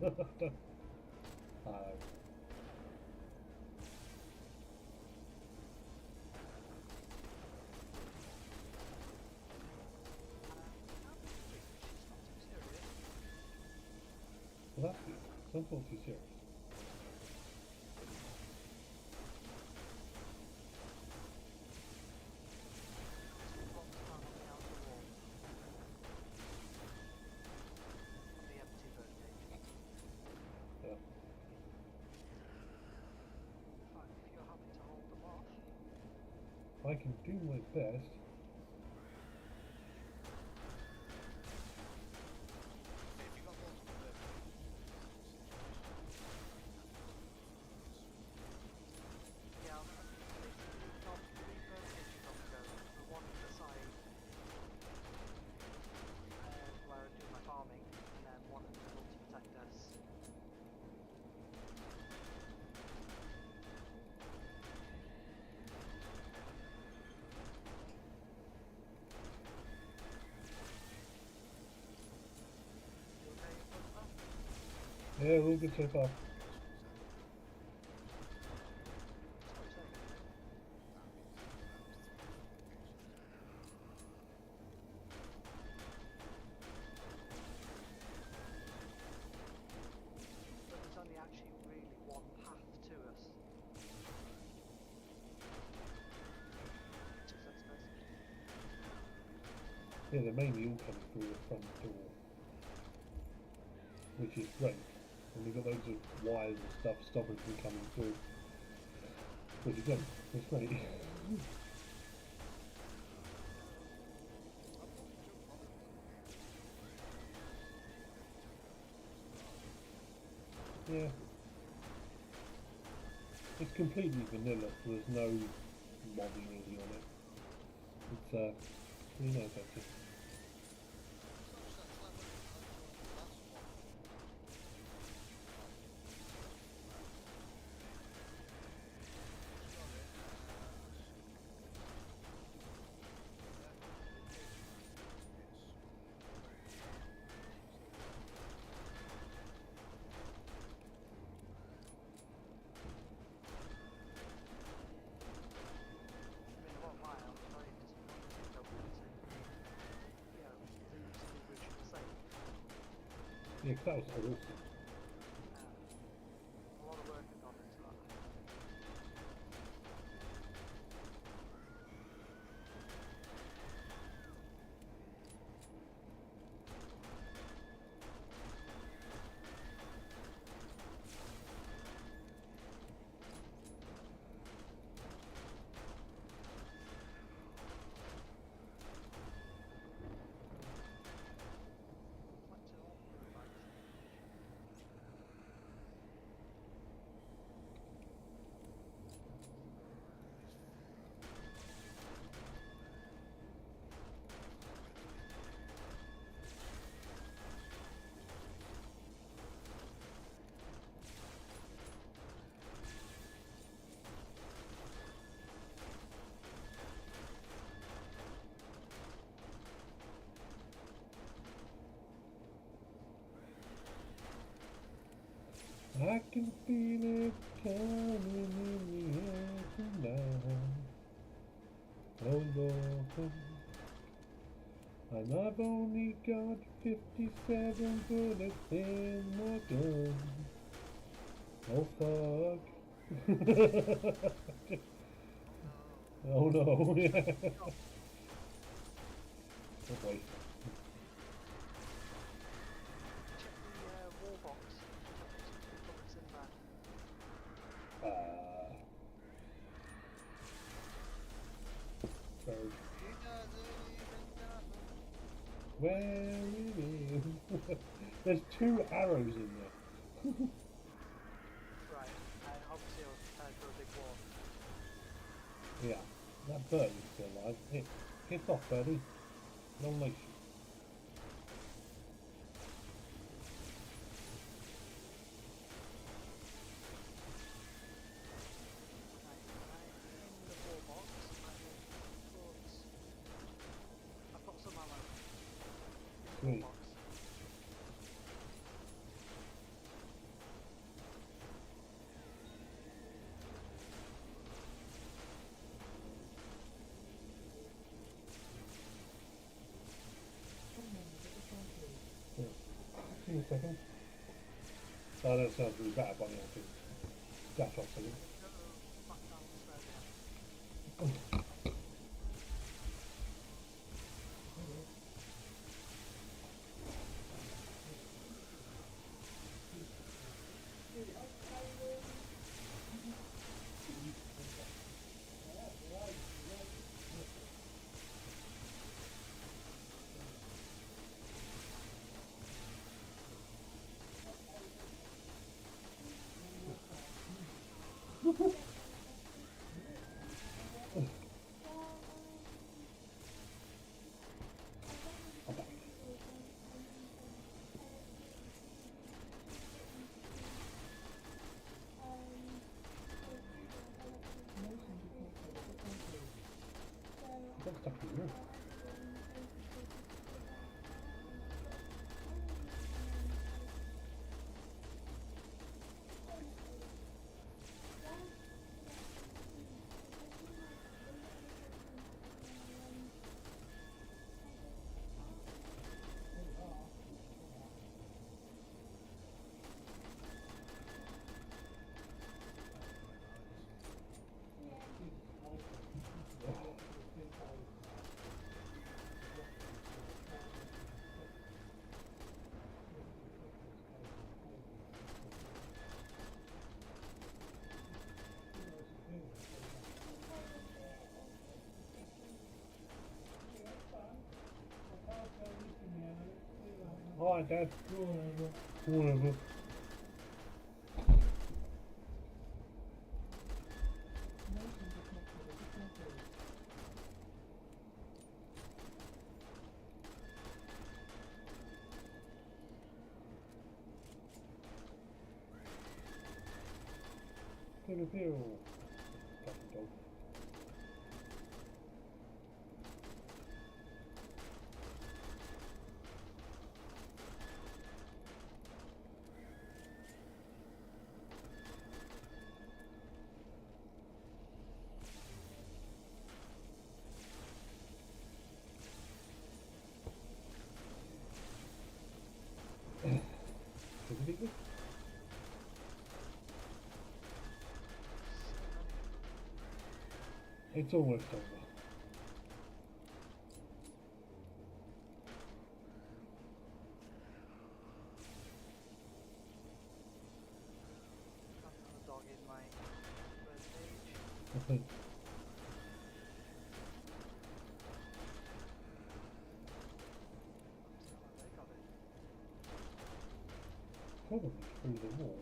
that's good. Don't talk too serious. Yeah. I can do my best. If you got multiple Yeah, I'm basically got 3 bird cages on the go. The one on the side where I do my farming, and then one in the middle to protect us. You okay with that? Yeah, we're all good so far. Sorry, say again. But there's only actually really one path to us. Which is expensive. Yeah, they're mainly all coming through the front door, which is great. And we've got loads of wires and stuff stopping from coming through, which again, it's great. Yeah. It's completely vanilla, so there's no modding really on it. It's really nice actually. Yeah, 'cause that was awesome. A lot of work had gone into that. What's it all for, like? I can feel it coming in the air tonight. Oh Lord. And I've only got 57 bullets in my gun. Oh fuck. Oh no. Oh no. Yeah. Oh, Oh boy. check the wall box. Some bullets in there. So He doesn't even know. where it is. There's 2 arrows in there. Right, and obviously I was prepared for a big war. Yeah, that bird is still alive. Piss off, birdie. Long leash. Right, in the wall box, I've got some ammo in the Sweet. wall box. Yeah. Give me a second. Oh, that sounds really bad, Bunny, I think. Dash off a second. Go back down the stairs again. I'm back. Got stuck in the room. Alright, Dad. Whatever. Pew pew. Fucking dog. Is it good? It's almost over. That's another dog in my first stage. I think. They got it. Probably through the wall.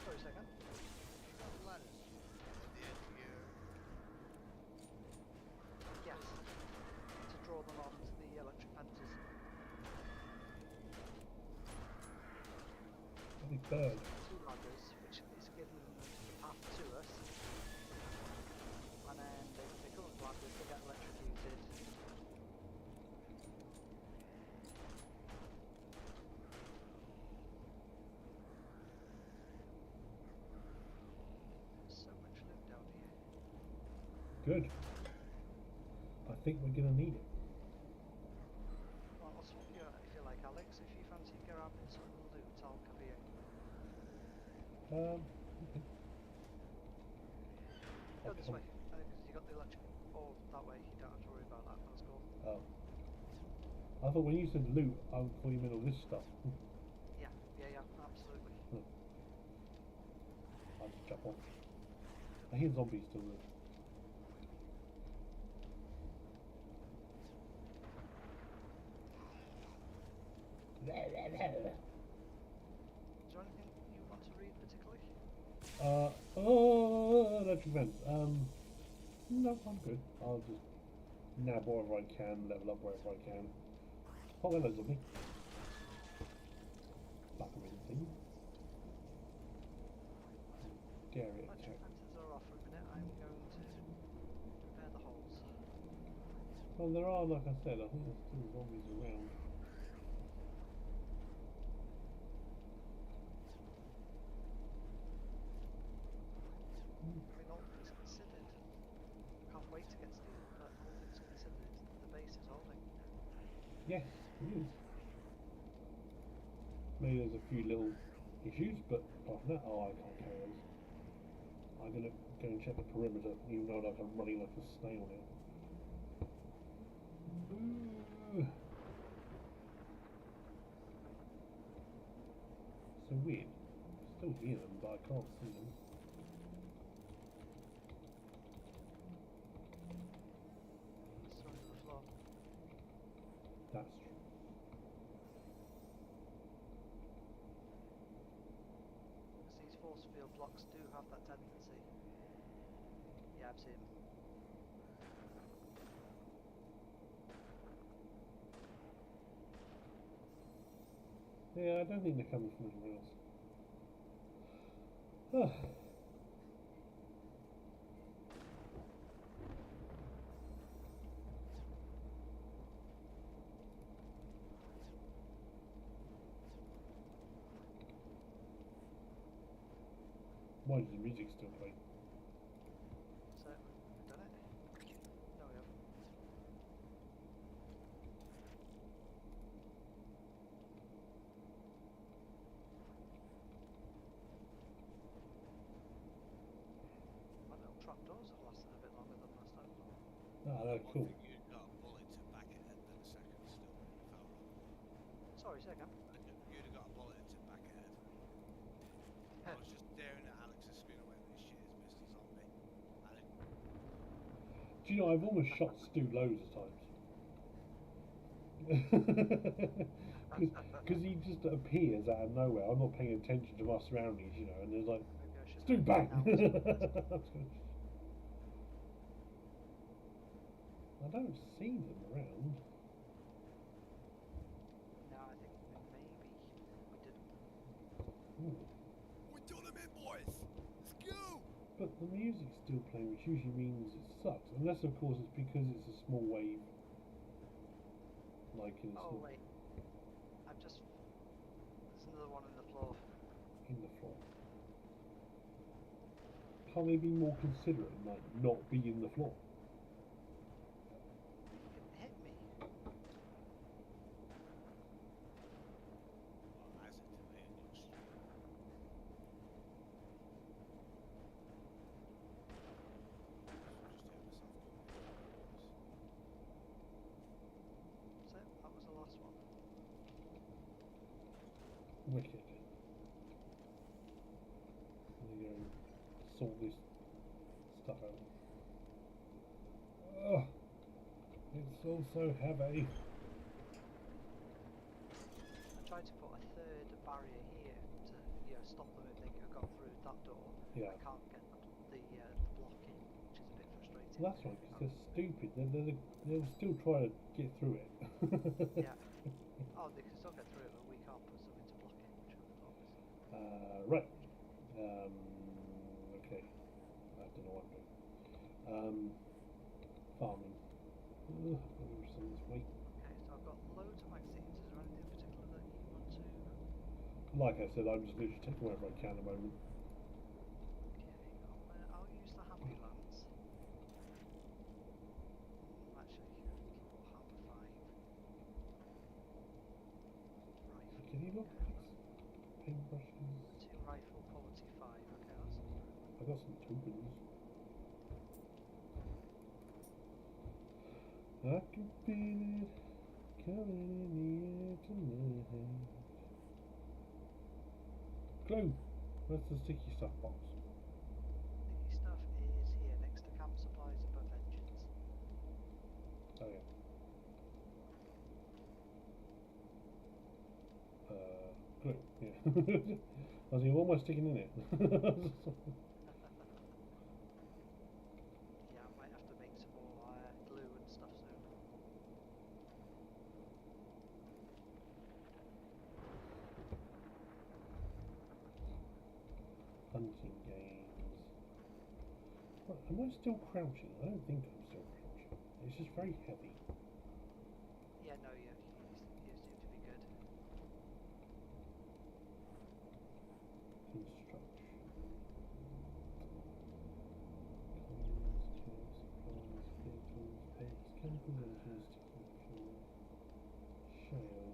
For a second. Got ladders at the end of your. Yes. To draw them onto the electric fences. Big bird. 2 ladders, which is giving them the path to us. And then the current ladders, they get electrocuted. So much loot down here. Good. I think we're gonna need it. Well, I'll swap you out if you like, Alex. If you fancy grabbing some loot, I'll cover you. Okay. Go this Okay. way, because you got the electric. Or that way, you don't have to worry about that. Let's go. Oh. I thought when you said loot, I thought you meant all this stuff. Yeah, absolutely. I'll just jump off. I hear zombies still there. Is there anything you want to read particularly? Electric vents. No, I'm good. I'll just nab wherever I can, level up wherever I can. Oh, hello, zombie. Back of anything. Scary Electric attack. fences are off for a minute. I'm going to repair the holes. Well, there are, like I said, I think there's still zombies around. I mean, all things considered, can't wait to get steel, but all things considered, the base is holding. Yes, it is. Maybe there's a few little issues, but apart from that, oh, I can't carry those. I'm gonna go and check the perimeter, even though like I'm running like a snail now. Boo. So weird. Still hear them, but I can't see them. Sorry for the floor. That's true. Because these force field blocks do have that tendency. Yeah, I've seen them. Yeah, I don't think they're coming from anywhere else. Why does the music still play? So, we've done it? No, we haven't. My little trapdoors have lasted a bit longer than last time. Ah, no, One cool. thing you'd got a bullet to back it at than a second still when you fell wrong. Sorry, say again. You'd have got a bullet to back it at. I was just staring at Alex's screen. I went, this shit has missed a zombie. And it, Do you know, I've almost shot Stu loads of times. Because he just appears out of nowhere. I'm not paying attention to my surroundings, you know, and there's like, Maybe I should Stu, bang! Now I don't see them around. no, I think maybe we didn't. Ooh. We done them in, boys. Let's go. But the music's still playing, which usually means it sucks. Unless, of course, it's because it's a small wave. Like in Oh wait, I've just. There's another one in the floor. in the floor. Can't they be more considerate and like not be in the floor? It hit me. Well, as it today in your stream. So that was the last one. Wicked. I'm gonna go sort this stuff out. Ugh. It's all so heavy. I tried to put a third barrier here to, stop them if they got through that door. Yeah. I can't get the block in, which is a bit frustrating. Well, that's right, because they're stupid. They'll still try to get through it. Yeah. Oh, they can still get through it, but we can't put something to block it, which I thought was. Right. Okay. I don't know what I'm doing. Farming. Ugh, I've got some this week. Okay, so I've got loads of magazines. Is there anything in particular that you want to? Like I said, I'm just literally taking whatever I can at the moment. Okay, I'll use the Happy Lands. Actually, Hammer 5. Rifle. Can you look at Okay, these paintbrushes? 2 rifle quality 5. Okay, that's I got some tokens. I can feel it coming in the air tonight. Glue! Where's the sticky stuff box? the stuff is here next to camp supplies above engines. Oh yeah. Glue, yeah. I was thinking, what am I sticking in it? Yeah, I might have to make some more glue and stuff soon. Hunting games. What, am I still crouching? I don't think I'm still crouching. It's just very heavy. Yeah, no, you seem to be good. Construction. Supplies, chemicals, engines, technical, shale.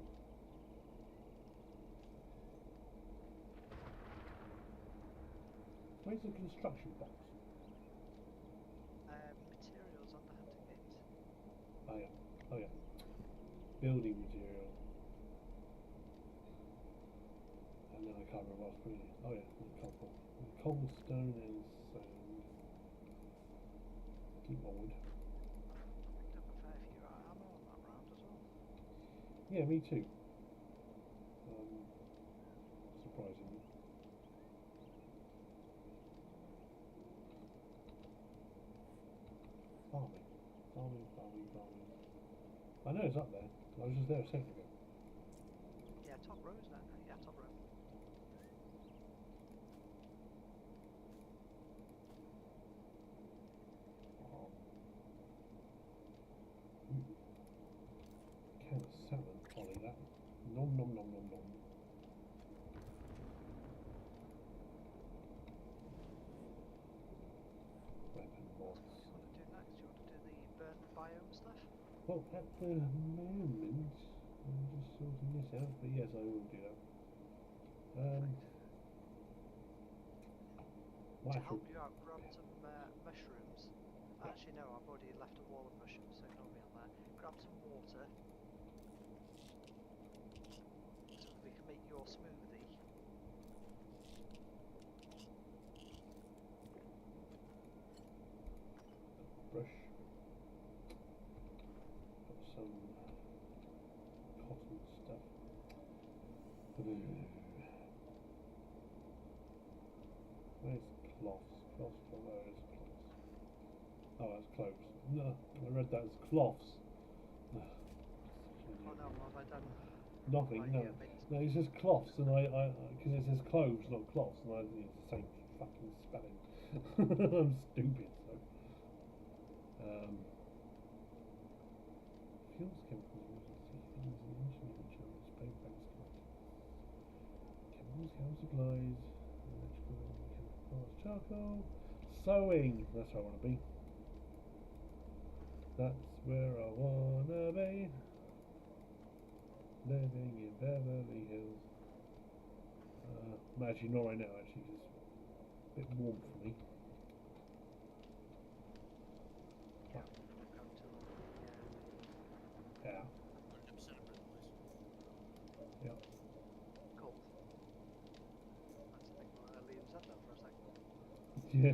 Where's the construction box? Materials on the hunting gates. Oh yeah. Oh yeah. Building material. And then I can't remember what I was putting in. Oh yeah, cobble. Cobblestone and sand. Keep my wood. Picked up a fair few ammo on that round as well. Yeah, me too. Surprisingly. Farming. Farming. I know it's up there. I was just there a second ago. Yeah, top row, isn't it? Yeah, top row. Can of salmon, Ollie, that. Nom nom nom nom nom. Weapon mods. What do you want to do next? Do you want to do the burnt biome stuff? Well, at the moment, I'm just sorting this out, but yes, I will do that. To Might help you out, grab some mushrooms. Actually, no, I've already left a wall of mushrooms, so ignore me on that. Grab some water. So we can make your smoothie. brush. Got some cotton stuff. Where's Oh, that's close. No, I read that as cloths. Oh no, what have I done? Nothing, Oh, no. yeah, but No, it says cloths, and because it says cloves, not cloths, and I think it's the same fucking spelling. I'm stupid, so. Fuels, chemicals, things, and engineering channels, paperbacks, chemicals, chemical supplies, electrical, mechanical parts, charcoal, sewing. That's where I want to be. That's where I wanna be. Living in Beverly Hills. I'm actually not right now, actually, because it's a bit warm for me. yeah, we'll go to the Yeah, 100% of boys. yeah. cold. That's the thing. Liam said that for a second. Yeah.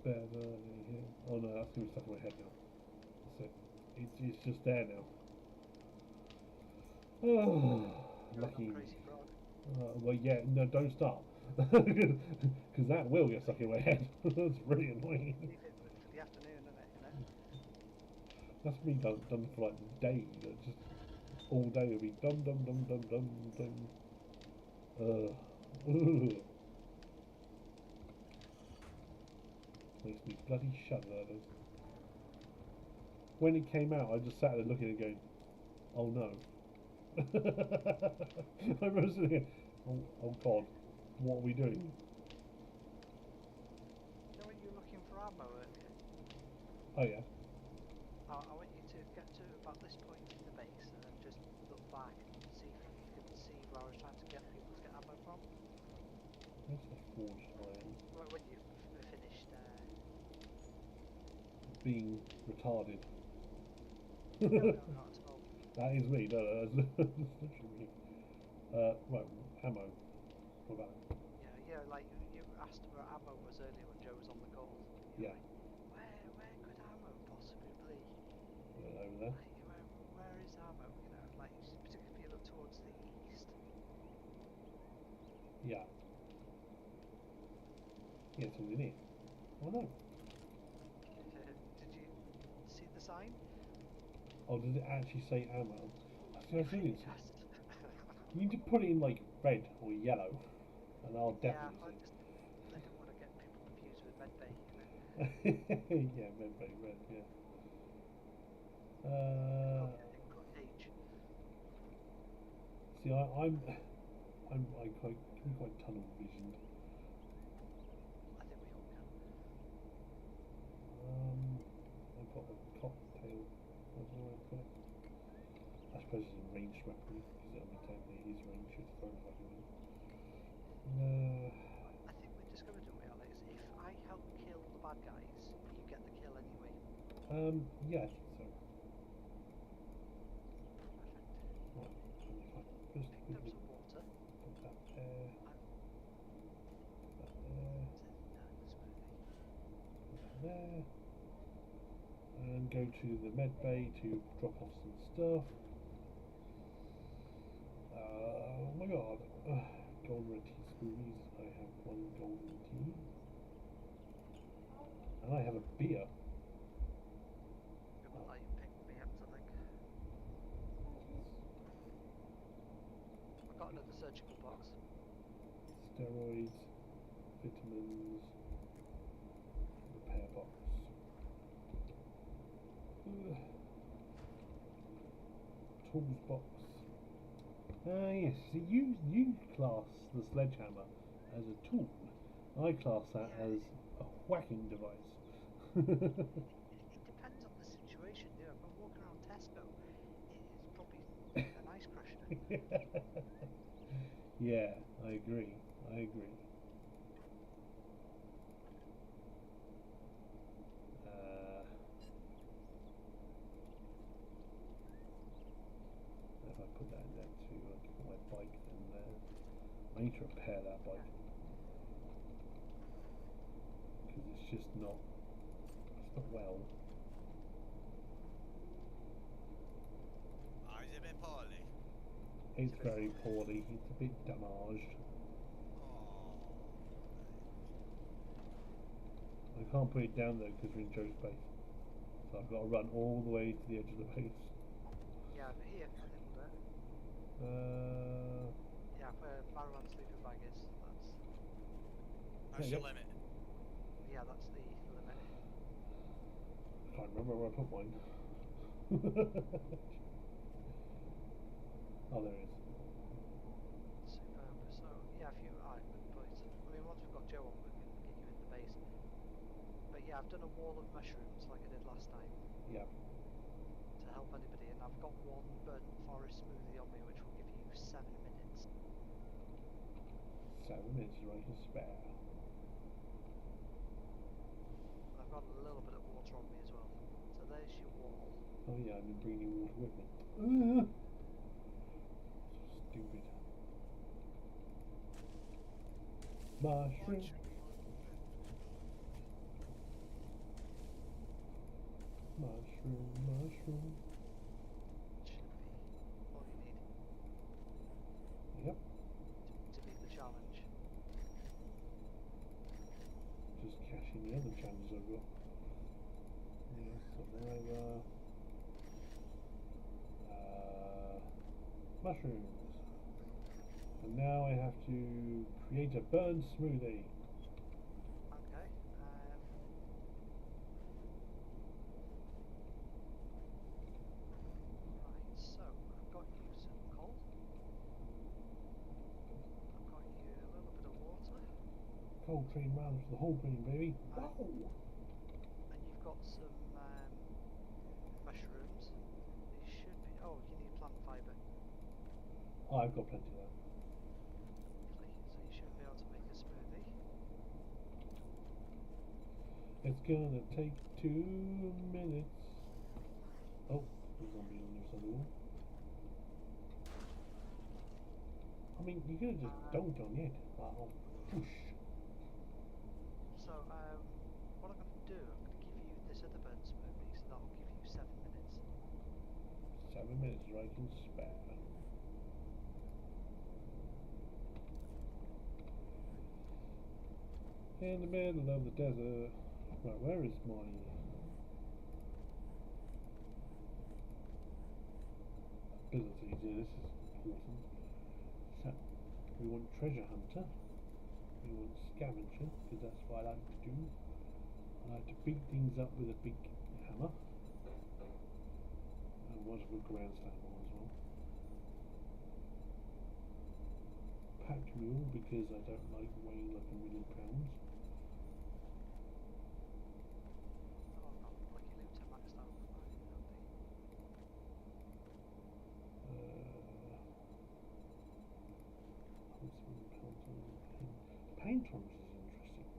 Beverly Hills. Oh no, that's going to be stuck in my head now. That's it. It's just there now. Oh, Going lucky. on Crazy Frog. Well, yeah, no, don't start. Because that will get stuck in my head. That's really annoying. Leave it for the afternoon, isn't it? You know? That's me done for like the day. Just all day it'll be dum dum dum dum dum dum. Ugh. Makes me bloody shudder. That is. When it came out, I just sat there looking and going, "Oh no." I remember sitting, oh God, what are we doing? You know when you were looking for ammo earlier? Oh yeah. I want you to get to about this point in the base and then just look back and see if you can see where I was trying to get people to get ammo from. Where's the forged iron? When you've finished. Being retarded. No, not at all. That is me. No, that's literally me. Right, ammo. What about it? Yeah, like you asked where ammo was earlier when Joe was on the call. Yeah. Like, where could ammo possibly be? Over there. Like, where is ammo? You know, like particularly if you look towards the east. Yeah. Yeah, it's all in here. Oh no. Did you see the sign? Oh, did it actually say ammo? I think it's. Yes. You need to put it in like red or yellow, and I'll Yeah, definitely I don't want to get people confused with medbay, you know. see. Yeah, red, red, yeah. Good age. See, I quite can be quite tunnel visioned. I think we all can. I've got a cocktail. What do I put it? I suppose it's a ranged weapon because I mean technically it is ranged. It's thrown like a I think we discovered, didn't we, Alex? If I help kill the bad guys, you get the kill anyway. yeah, I think so. Perfect. Right, just Picked up quickly some water. put that there. I'm Put that there. Put that there. And go to the med bay to drop off some stuff. Oh my god. Golden red tea smoothies. I have one golden tea. And I have a beer. It will let you pick me up, I think. I've got another surgical box. Steroids, vitamins, repair box. Tools box. Yes, so you class the sledgehammer as a tool. I class that Yeah. as a whacking device. It depends on the situation. You know, if I'm walking around Tesco, it's probably an ice crusher. Yeah, I agree. I agree. If I put that in there to put my bike in there, I need to repair that bike because it's just not. It's not well. Is it a bit poorly? It's very poorly. It's a bit damaged. Oh, can't put it down there because we're in Joe's base. So I've got to run all the way to the edge of the base. Yeah, but here, I think we'll do it. Yeah, where Barrowland sleeping bag is, That's Yeah, your yeah. limit. that's the limit. I can't remember where I put mine. Oh, there it is. Superb. So, yeah, if you, alright, good point. I mean, once we've got Joe on, we can get you in the base. But yeah, I've done a wall of mushrooms like I did last time Yeah. to help anybody, and I've got one burnt forest smoothie on me, which will give you 7 minutes. 7 minutes is right to spare. And I've got a little bit of water on me as well. So there's your wall. Oh yeah, I've been bringing water with me. So stupid. Mushroom. Mushroom, mushroom. Should be all you need Yep. to beat the challenge. Just cashing the other challenges I've got. Yeah, survivor. Mushrooms. And now I have to create a burn smoothie. Okay. Right, so I've got you some coal. I've got you a little bit of water. Cold train round to the whole green, baby. Wow. Wow. And you've got some mushrooms. You should be. Oh, you need plant fibre. Oh, I've got plenty of that. Lovely. So you should be able to make a smoothie. It's gonna take 2 minutes. Oh, there's zombie on the other side of the wall. I mean, you could have just dunked on it. Wow. Whoosh. So what I'm going to do, I'm going to give you this other burnt smoothie, so that'll give you 7 minutes. 7 minutes right and spare. In the middle of the desert. Right, where is my abilities? Yeah, this is important. So, we want treasure hunter. We want scavenger, because that's what I like to do. I like to beat things up with a big hammer. And whatever ground stamp on as well. Pack mule, because I don't like weighing like 1,000,000 pounds. Oh, I've got Lucky Looter maxed out. Paint tolerance is interesting.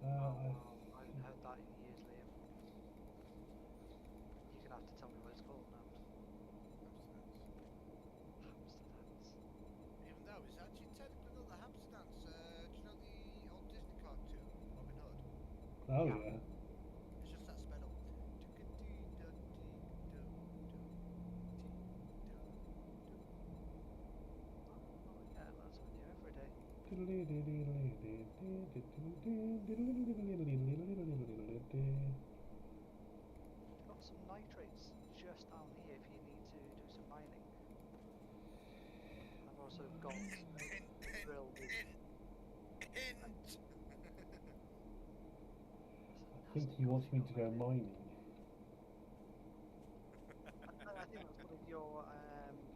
Oh, wow, I haven't heard that in years, Liam. You're going to have to tell me what it's called now. Hamster dance. Even though it's actually technically not the hamster dance. Do you know the old Disney cartoon, Robin Hood? Oh Yeah. yeah. It's just that sped up. Oh, yeah, that's what you every day. Got some nitrates just down here if you need to do some mining. I've also got a drill with Hint! I think he wants me to go mining. I think that's one of your tasks.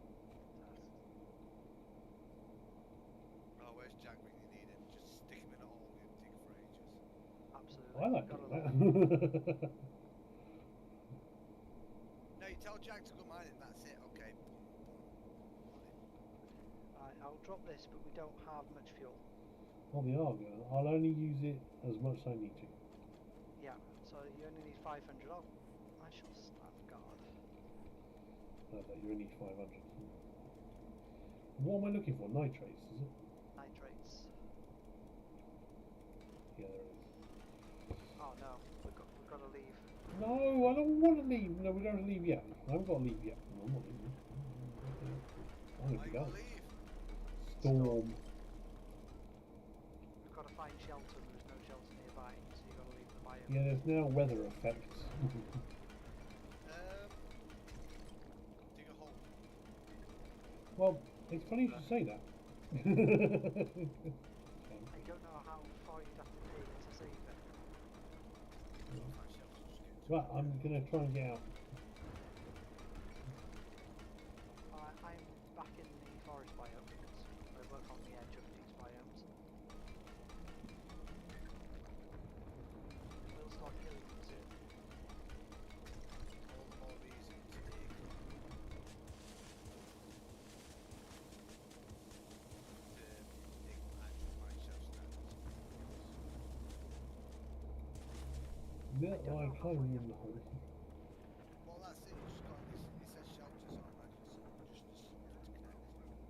Oh, where's Jack when you need him? Just stick him in a hole and dig for ages. Absolutely. I like Gotta doing love that. No, you tell Jack to go mining, that's it, okay. Boom, boom. Right, I'll drop this, but we don't have much fuel. On the Argo, I'll only use it as much as I need to. Yeah, so you only need 500. Oh, I shall stand guard. That you only need 500. What am I looking for? Nitrates, is it? Nitrates. Yeah, there it is. Oh no, we've got to leave. No, I don't want to leave. No, we don't have to leave yet. I haven't got to leave yet. No, I'm not leaving. I'm going Why to you go. gotta leave? Storm. We've got to find shelter. There is no shelter nearby, so you've got to leave the biome. Yeah, there's now weather effects. Dig a hole. Well, it's funny you should say that. I don't know how far you'd have to dig to save it. Gotta find shelter, just get into Right, it. I'm going to try and get out. I'm back in the forest biome because I work on the edge of these biomes. We'll start killing them soon. All the more reason to dig. To dig actual Minecraft standards. Yeah, I don't I know can't how far remember the you- hole. Well, that's it. You just got this. It says shelter, so I imagine it's just something to connect, isn't it?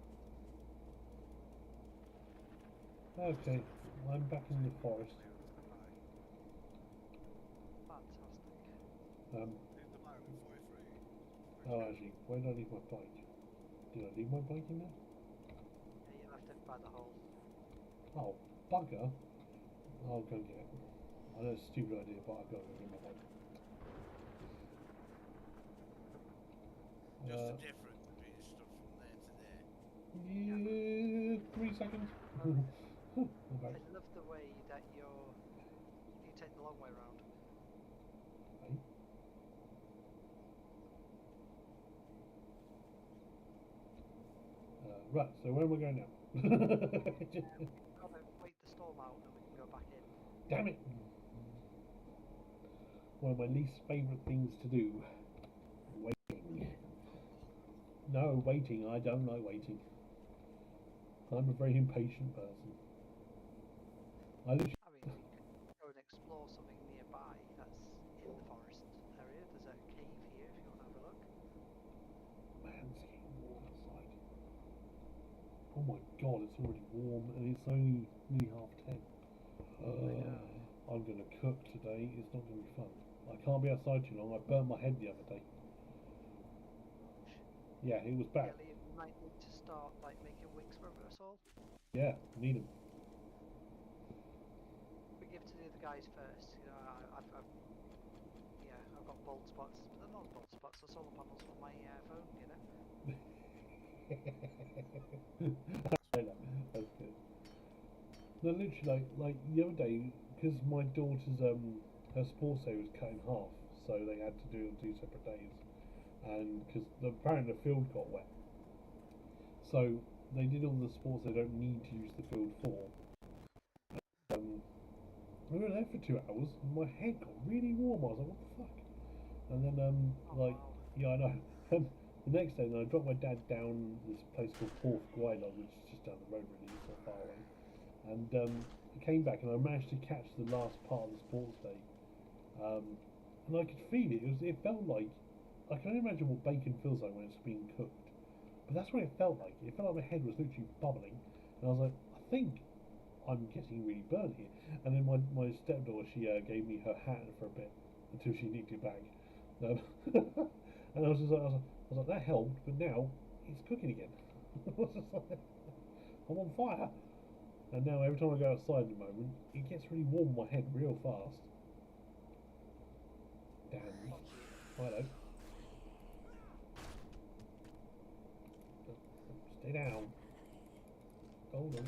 Okay, I'm back in the forest. Fantastic. Leave the biome before you're free. Oh, actually, where did I leave my bike? Did I leave my bike in there? Yeah, you left it by the hole. Oh, bugger. I'll go get it. I know it's a stupid idea, but I've got to go get my bike. Just the difference being stood from there to there. Yeah, 3 seconds. I'm back. I love the way that you take the long way round. Hey. Right, so where am I going now? Gotta wait the storm out and we can go back in. Damn it! One of my least favourite things to do. Waiting. No, waiting. I don't like waiting. I'm a very impatient person. I literally... I mean, you can go and explore something nearby that's in the forest area. There's a cave here if you want to have a look. Man, it's getting warm outside. Oh my god, it's already warm and it's only nearly 10:30. I'm going to cook today. It's not going to be fun. I can't be outside too long. I burnt my head the other day. Yeah, it was bad. Yeah, Liam, you might need to start like making wings for us all. Yeah, need them. We give to the other guys first. You know, I've got bald spots, but they're not bald spots. They're solar panels on my phone. You know. That's good. No, literally, like the other day, because my daughter's her sports day was cut in half, so they had to do it on 2 separate days, and because apparently the field got wet, so they did all the sports they don't need to use the field for. We were there for 2 hours, and my head got really warm. I was like, what the fuck? And then Oh, like, wow. yeah, I know. The next day, then I dropped my dad down this place called Porth Gwaelod, which is just down the road, really, it's not far away. And I came back and I managed to catch the last part of the sports day. And I could feel it. It felt like, I can only imagine what bacon feels like when it's being cooked. But that's what it felt like. It felt like my head was literally bubbling. And I was like, I think I'm getting really burnt here. And then my stepdaughter, she gave me her hat for a bit until she nicked it back. And I was like, that helped, but now it's cooking again. I was just like, I'm on fire. And now every time I go outside at the moment, it gets really warm in my head real fast. Damn. Hello. Stay down. Hold on.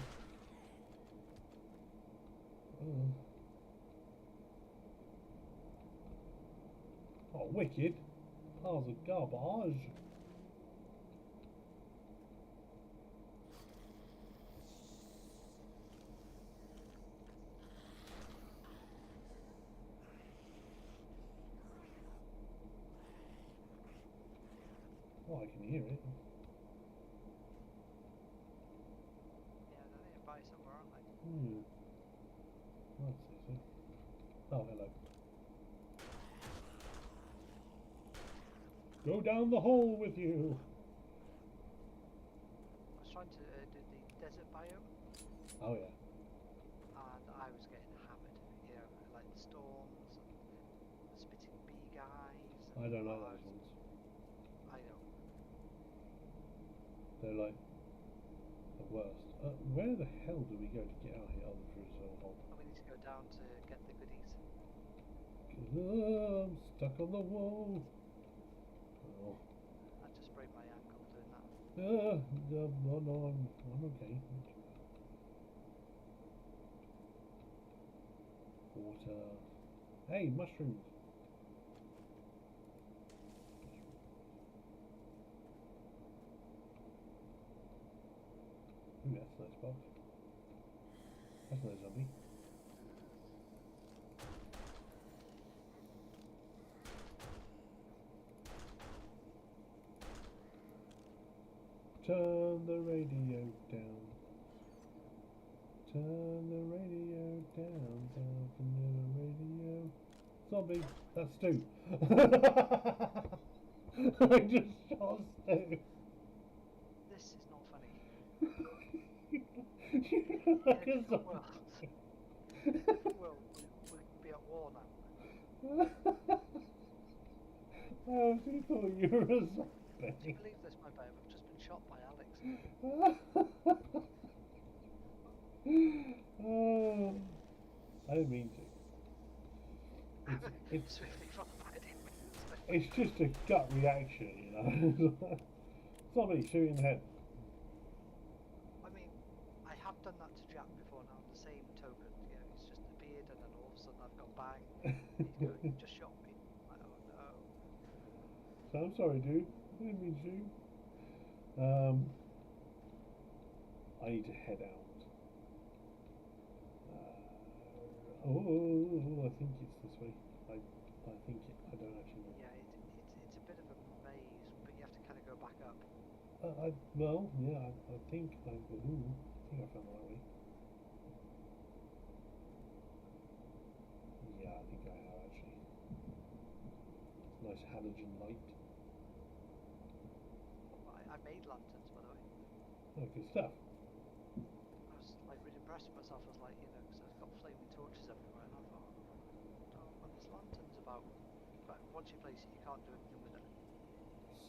Oh, wicked. Piles of garbage. Oh, I can hear it. Yeah, they're nearby somewhere, aren't they? That's easy. Oh, hello. Go down the hole with you. I was trying to do the desert biome, Oh yeah. and I was getting hammered. You know, like the storms and the spitting bee guys. And I don't like oh, those ones. I know. They're like the worst. Where the hell do we go to get out here other through this little hole? And we need to go down to get the goodies. 'Cause I'm stuck on the wall. Oh. I just sprained my ankle doing that. No, I'm okay. Water. Hey, mushrooms. Ooh, that's a nice box. That's no zombie. Turn the radio down. Turn the radio down. Down from the radio. Zombie. That's Stu. I just shot Stu. This is not funny. You look like In a a zombie. world, we'd be at war now. I actually thought you were a Do you zombie. believe this, my babe? I've just been shot by Alex. Oh, I didn't mean to. It's Swiftly followed by a demon. it's just a gut reaction, you know. Somebody shooting the head. I mean, I have done that to Jack before now, the same token. You know, he's just appeared and then all of a sudden I've gone bang. He's going, you just shot me. I don't know. So I'm sorry, dude. I didn't mean to. I need to head out. I think it's this way. I think it. I don't actually know. Yeah, it's a bit of a maze, but you have to kind of go back up. Well, yeah. I think I found the right way. Yeah, I think I have actually. It's nice halogen light. I made lanterns, by the way. Oh, good stuff. I was like really impressed with myself. I was like, you know, because I've got flaming torches everywhere, and I thought, oh, well, there's lanterns about. But once you place it, you can't do anything with it.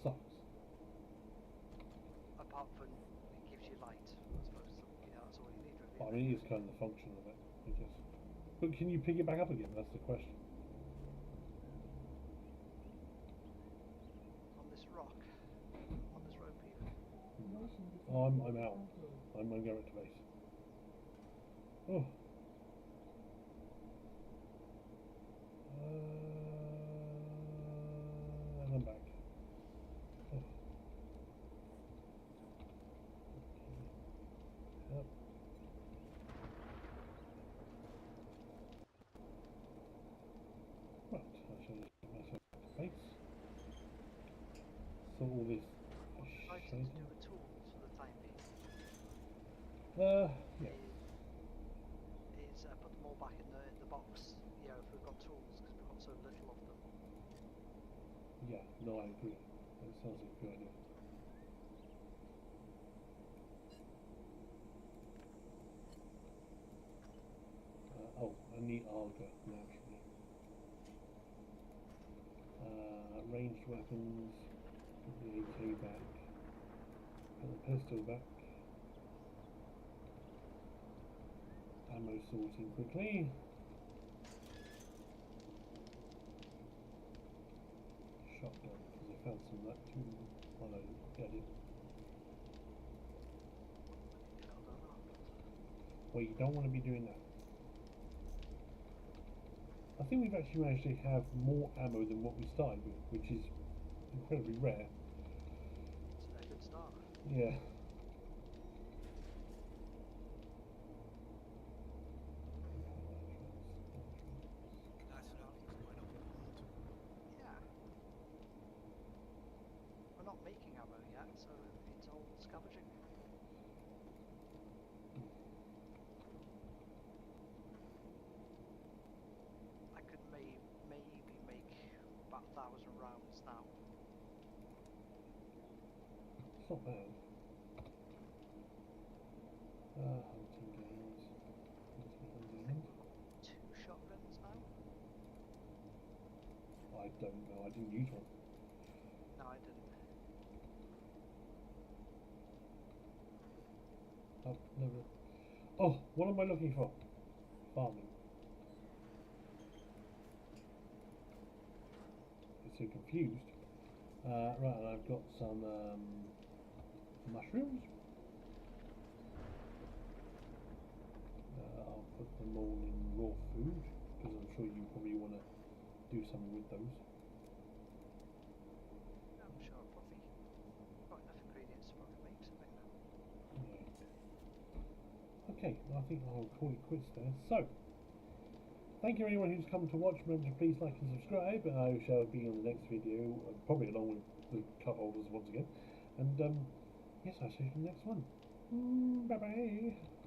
Sucks. Apart from it gives you light, I suppose. You know, that's all you need really. I mean, it is kind of the function of it, I guess. But can you pick it back up again? That's the question. On this rock, on this rope even. Oh, I'm out. I'm going to go to base. Oh. And I'm back. Oh. Yep. Right, I shall just get myself to base. So all this What I've tried to shade. do with tools for the time being Yeah. is put them all back in the box. You know, if we've got tools, because we've got so little of them. Yeah, no, I agree. That sounds like a good idea. Oh, I need Arga, naturally. Ranged weapons, put the AK back, put the pistol back. Ammo sorting quickly. Shotgun, because I found some of that too. Oh no, yeah, I did. Well, you don't want to be doing that. I think we've actually managed to have more ammo than what we started with, which is incredibly rare. It's a good start. Yeah. Nice to know things going up in the world. Yeah. We're not making ammo yet, so it's all scavenging. I could maybe make about 1,000 rounds now. It's not bad. don't know. I didn't use one. No, I didn't. Oh, never. Oh, what am I looking for? Farming. Get so confused. Right, and I've got some mushrooms. I'll put them all in raw food because I'm sure you probably want to do something with those. I'm sure I've probably got enough ingredients to probably make something now. Yeah. Okay, I think I'll call it quits there. So, thank you everyone who's come to watch. Remember to please like and subscribe. I shall be on the next video, probably along with the cut holders once again. And yes, I'll see you in the next one. Bye bye.